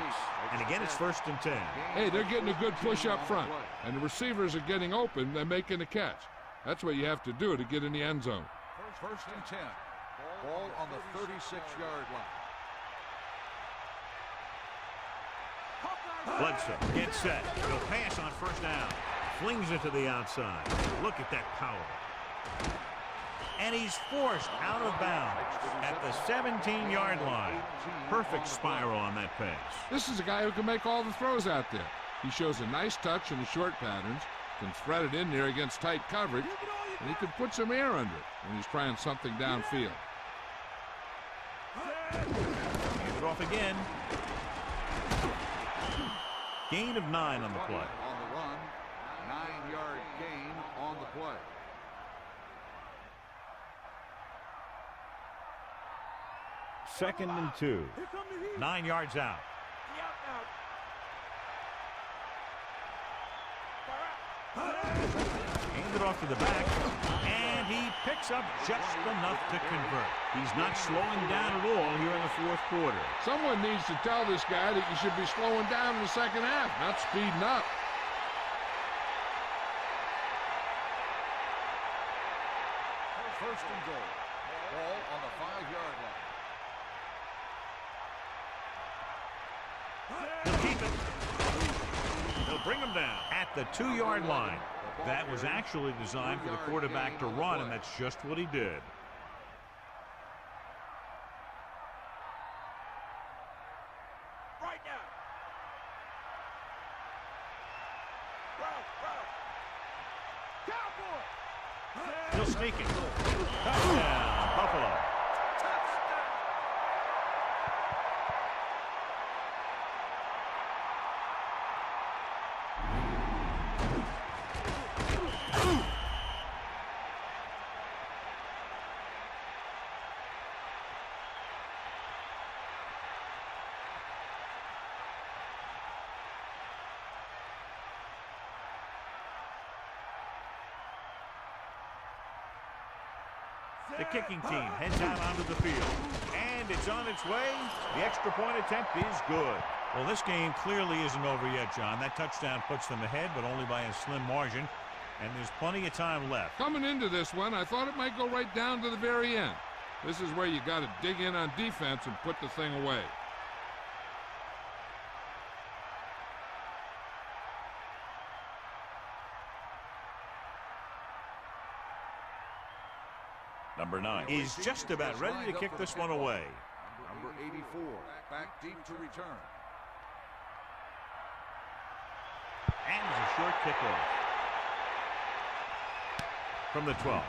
S1: and again it's first and 10.
S2: Hey, they're getting a good push up front, and the receivers are getting open, they're making a catch. That's what you have to do to get in the end zone.
S3: First and 10, ball on the 36-yard line.
S1: Bledsoe gets set, he'll pass on first down, flings it to the outside. Look at that power. And he's forced out of bounds at the 17-yard line. Perfect spiral on that pass.
S2: This is a guy who can make all the throws out there. He shows a nice touch in the short patterns, can thread it in there against tight coverage, and he can put some air under it when he's trying something downfield.
S1: Hands it off again. Gain of 9 on the play.
S3: On the run, 9-yard gain on the play.
S1: Second and 2. 9 yards out. Handed off to the back, and he picks up just enough to convert. He's not slowing down at all here in the fourth quarter.
S2: Someone needs to tell this guy that you should be slowing down in the second half, not speeding up.
S3: First and goal. Ball on the 5-yard line.
S1: He'll keep it. He'll bring him down at the 2-yard line. That was actually designed for the quarterback to run, and that's just what he did.
S4: Right now. Cowboy.
S1: He'll sneak it. Touchdown, Buffalo. The kicking team heads out onto the field, and it's on its way. The extra point attempt is good. Well, this game clearly isn't over yet, John. That touchdown puts them ahead, but only by a slim margin, and there's plenty of time left.
S2: Coming into this one, I thought it might go right down to the very end. This is where you got to dig in on defense and put the thing away.
S1: Number 9 is just about ready to kick this one away.
S3: Number 84, back deep to return.
S1: And it's a short kickoff. From the 12.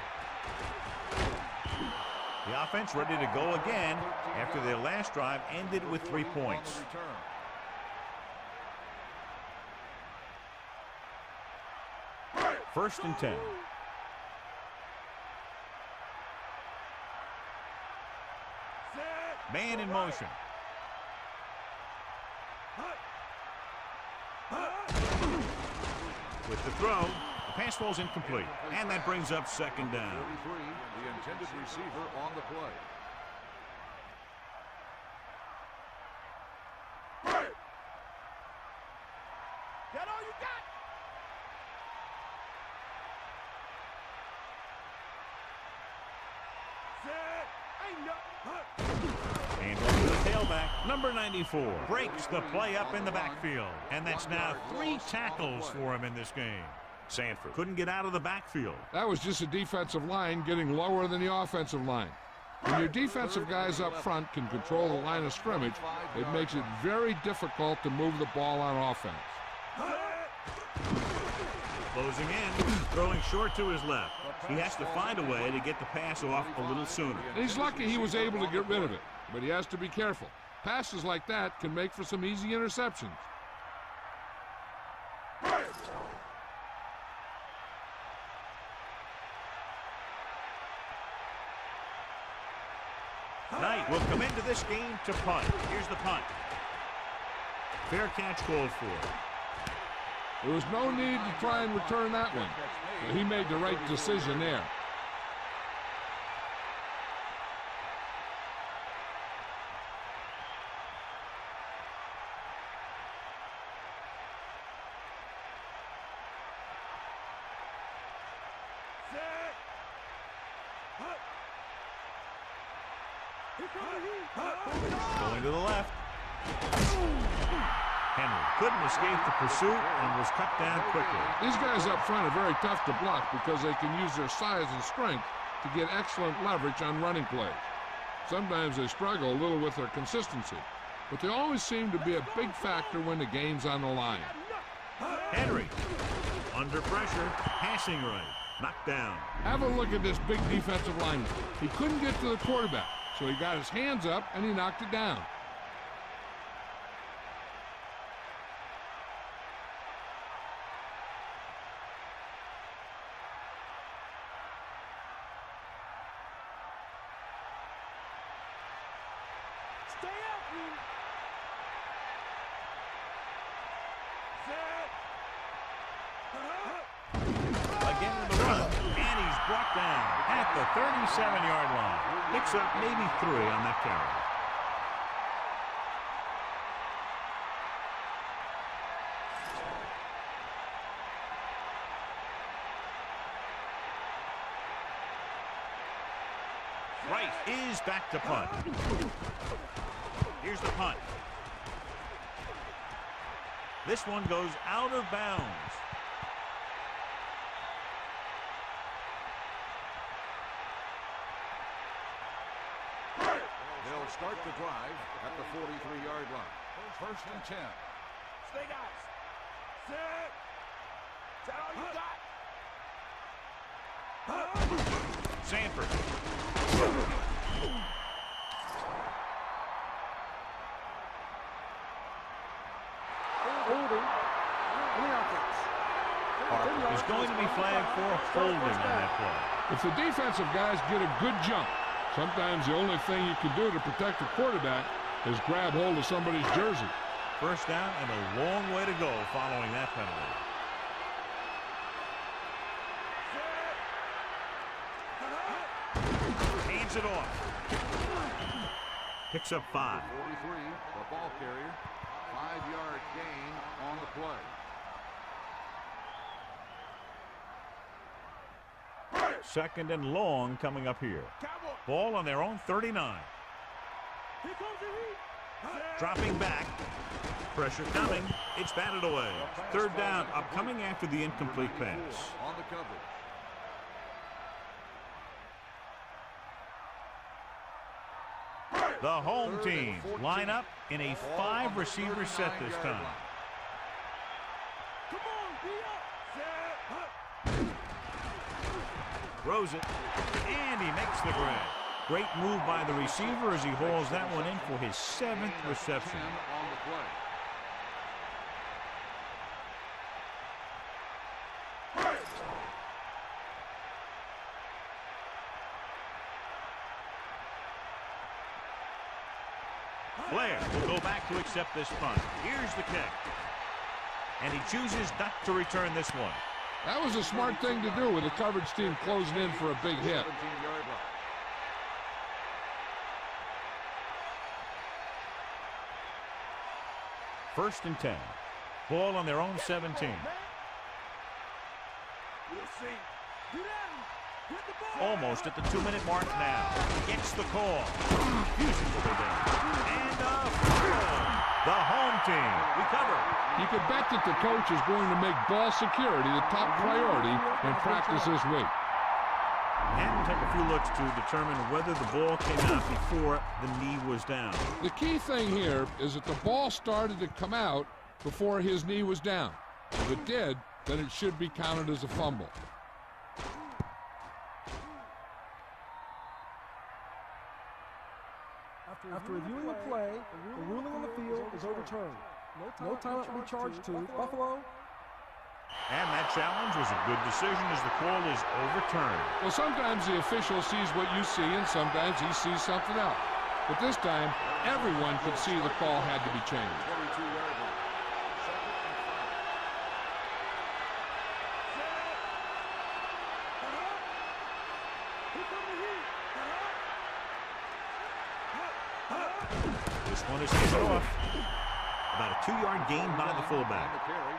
S1: The offense ready to go again after their last drive ended with 3 points. First and 10. Man in motion. With the throw, the pass falls incomplete, and that brings up second down.
S3: 33, the intended receiver on the play.
S4: That all you got? Ain't nothing.
S1: And over to the tailback, number 94 breaks the play up in the backfield, and that's now 3 tackles for him in this game. Sanford couldn't get out of the backfield.
S2: That was just a defensive line getting lower than the offensive line. When your defensive guys up front can control the line of scrimmage, it makes it very difficult to move the ball on offense.
S1: Closing in, throwing short to his left. He has to find a way to get the pass off a little sooner.
S2: And he's lucky he was able to get rid of it, but he has to be careful. Passes like that can make for some easy interceptions.
S1: Knight will come into this game to punt. Here's the punt. Fair catch called for.
S2: There was no need to try and return that one. But he made the right decision there.
S1: Going to the left. Henry couldn't escape the pursuit and was cut down quickly.
S2: These guys up front are very tough to block because they can use their size and strength to get excellent leverage on running plays. Sometimes they struggle a little with their consistency, but they always seem to be a big factor when the game's on the line.
S1: Henry, under pressure, passing right, knocked down.
S2: Have a look at this big defensive lineman. He couldn't get to the quarterback, so he got his hands up and he knocked it down.
S4: Stay up, you. Set.
S1: he's brought down at the 37-yard line. Picks up maybe 3 on that carry. Right is back to punt. Here's the punt. This one goes out of bounds.
S3: They'll start the drive at the 43-yard line. First and 10.
S4: Stay guys. Set. Set all you got.
S1: Sanford.
S5: Holding. On the offense.
S1: Is going to be flagged for holding on that play.
S2: If the defensive guys get a good jump, sometimes the only thing you can do to protect the quarterback is grab hold of somebody's jersey.
S1: First down and a long way to go following that penalty. Hands it off. Picks up 5.
S3: 43, the ball carrier. 5-yard gain on the play.
S1: Second and long coming up here. Ball on their own 39.
S4: Here comes the heat.
S1: Dropping back. Pressure coming. It's batted away. Third down upcoming after the incomplete pass.
S3: On the coverage.
S1: The home team line up in a 5-receiver set this time.
S4: Come on, be up. Set.
S1: Throws it, and he makes the grab. Great move by the receiver as he hauls that one in for his 7th reception.
S3: 10 on the play.
S1: Blair will go back to accept this punt. Here's the kick. And he chooses not to return this one.
S2: That was a smart thing to do with the coverage team closing in for a big hit.
S3: 17-yard line.
S1: First and 10. Ball on their own 17.
S4: We'll see. Get at him. Get the ball.
S1: Almost at the 2-minute mark now. Gets the call. Refuses to go down. And a fumble. The home team recover.
S2: You can bet that the coach is going to make ball security the top priority in practice this week.
S1: And we'll take a few looks to determine whether the ball came out before the knee was down.
S2: The key thing here is that the ball started to come out before his knee was down. If it did, then it should be counted as a fumble.
S5: After reviewing the play, the ruling on the field is overturned. No timeout will be charged to Buffalo.
S1: And that challenge was a good decision as the call is overturned.
S2: Well, sometimes the official sees what you see, and sometimes he sees something else. But this time, everyone could see the call had to be changed.
S3: 42-yard line. Second and
S1: 5.
S4: Here come the heat.
S1: This one is handed off. About a 2-yard gain by the fullback.
S3: On the carry.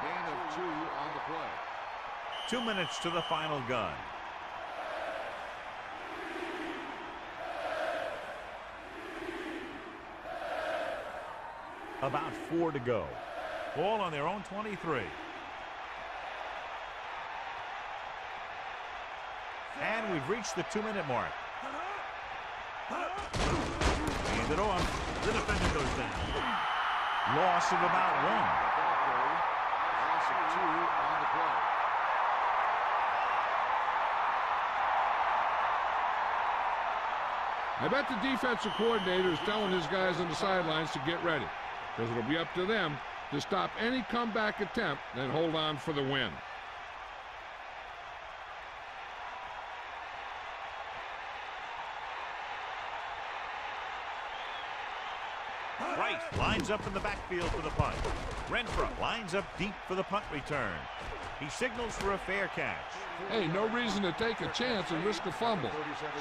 S3: Gain of 2 on the play.
S1: 2 minutes to the final gun. About 4 to go. Ball on their own 23. And we've reached the 2-minute mark. Hand it off. The defender goes down. Loss of about 1.
S3: Ball carry. Loss of 2 on the play.
S2: I bet the defensive coordinator is telling his guys on the sidelines to get ready, because it'll be up to them to stop any comeback attempt and hold on for the win.
S1: Right Rice lines up in the backfield for the punt. Renfro lines up deep for the punt return. He signals for a fair catch.
S2: Hey, no reason to take a chance and risk a fumble.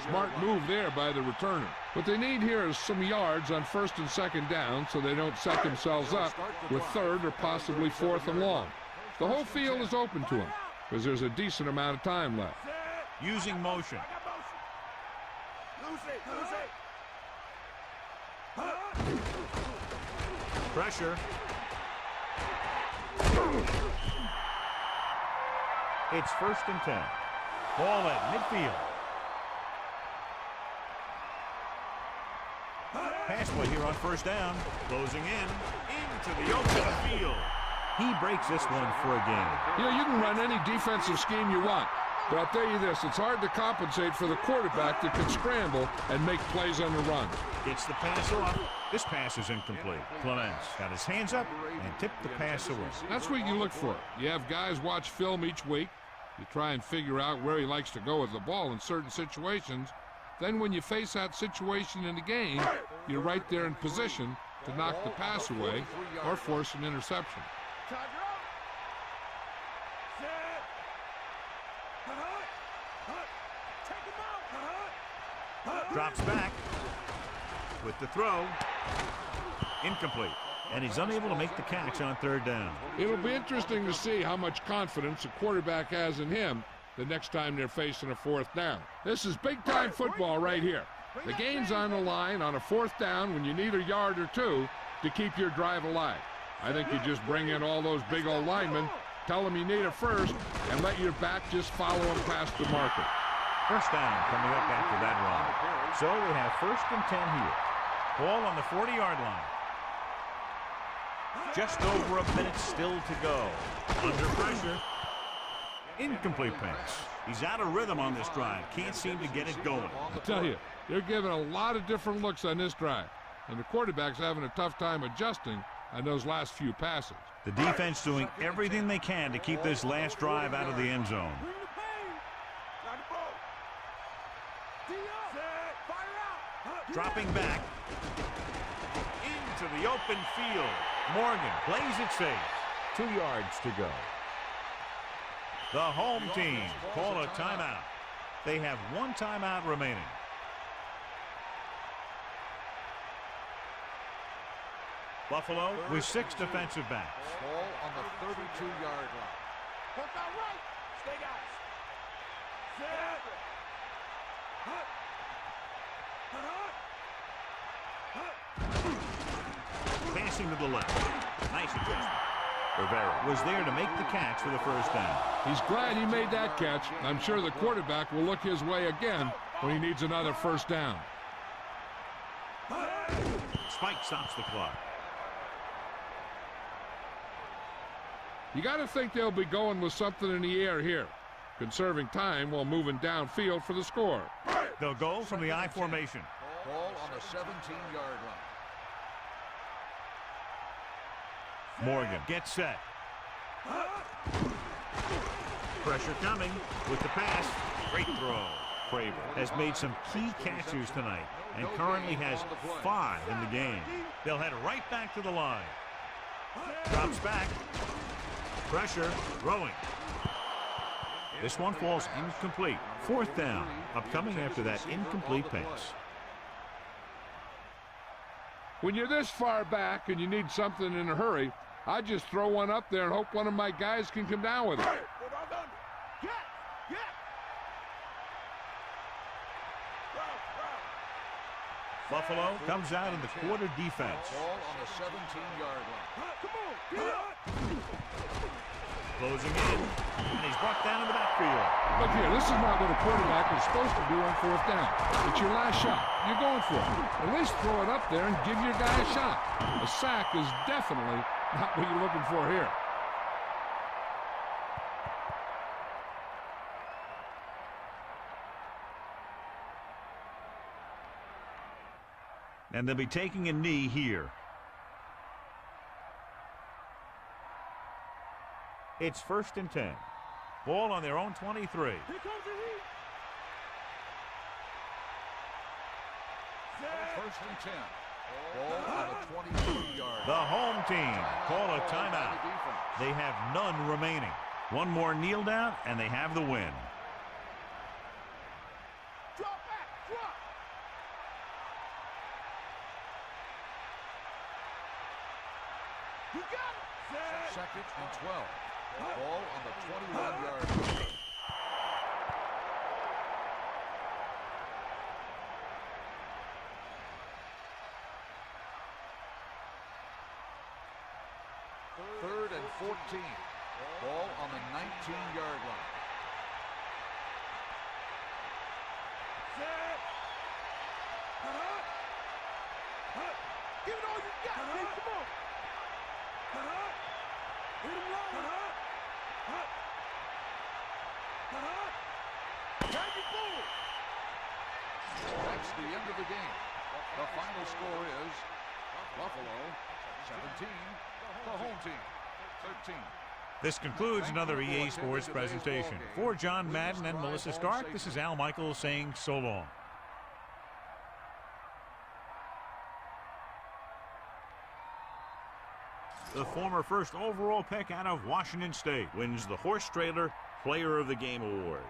S2: Smart move there by the returner. What they need here is some yards on 1st and 2nd down so they don't set themselves up with 3rd or possibly 4th and long. The whole field is open to them because there's a decent amount of time left.
S1: Using motion. Pressure. It's 1st and 10. Ball at midfield. Pass play here on 1st down. Closing in. Into the open field. He breaks this one for a gain.
S2: You can run any defensive scheme you want. But I'll tell you this, it's hard to compensate for the quarterback that can scramble and make plays on the run.
S1: Gets the pass off. This pass is incomplete. Clements got his hands up and tipped the pass away.
S2: That's what you look for. You have guys watch film each week. You try and figure out where he likes to go with the ball in certain situations. Then when you face that situation in the game, you're right there in position to knock the pass away or force an interception.
S1: Drops back with the throw. Incomplete. And he's unable to make the catch on 3rd down.
S2: It'll be interesting to see how much confidence the quarterback has in him the next time they're facing a 4th down. This is big-time football right here. The game's on the line on a 4th down when you need a yard or 2 to keep your drive alive. I think you just bring in all those big old linemen, tell them you need a 1st, and let your back just follow them past the marker.
S1: 1st down coming up after that run. So we have 1st and 10 here. Ball on the 40-yard line. Just over a minute still to go. Under pressure. Incomplete pass. He's out of rhythm on this drive. Can't seem to get it going.
S2: I tell you, they're giving a lot of different looks on this drive. And the quarterback's having a tough time adjusting on those last few passes.
S1: The defense doing everything they can to keep this last drive out of the end zone. Dropping back into the open field. Morgan plays it safe. 2 yards to go. The home team call a timeout. They have 1 timeout remaining. Buffalo with 6 defensive backs.
S3: Ball on the 32-yard line.
S4: Work out right. Stay guys. Set.
S1: Passing to the left. Nice adjustment. Rivera was there to make the catch for the 1st down.
S2: He's glad he made that catch. I'm sure the quarterback will look his way again when he needs another 1st down.
S1: Spike stops the clock.
S2: You got to think they'll be going with something in the air here, conserving time while moving downfield for the score.
S1: They'll go from the I formation.
S3: Ball on the 17-yard line.
S1: Morgan gets set. Pressure coming with the pass. Great throw. Craver has made some key catches tonight and currently has 5 in the game. They'll head right back to the line. Drops back. Pressure. Throwing. This one falls incomplete. 4th down. Upcoming after that incomplete pass.
S2: When you're this far back and you need something in a hurry, I just throw one up there and hope one of my guys can come down with it.
S1: Buffalo comes out in the quarter defense.
S3: Ball on the 17-yard line.
S1: Closing in, and he's brought down in the backfield.
S2: Look here, this is not what a quarterback is supposed to do on 4th down. It's your last shot. You're going for it. At least throw it up there and give your guy a shot. A sack is definitely not what you're looking for here.
S1: And they'll be taking a knee here. It's 1st and 10. Ball on their own 23.
S4: Here comes the heat.
S3: 1st and 10. Ball on the 23-yard
S1: The home team call a timeout.
S3: defense.
S1: They have none remaining. One more kneel down, and they have the win.
S4: Drop back, drop. You got it.
S3: Second and 12. Ball on the 21-yard line. Third and 14. Ball on the 19-yard line.
S4: Set. Give it all you got, man. Come on. Hit him low. Tag it forward.
S3: That's the end of the game. The final score is Buffalo 17, the home team 13.
S1: This concludes another EA Sports presentation. For John Madden and Melissa Stark, this is Al Michaels saying so long. The former first overall pick out of Washington State wins the Horse Trailer Player of the Game Award.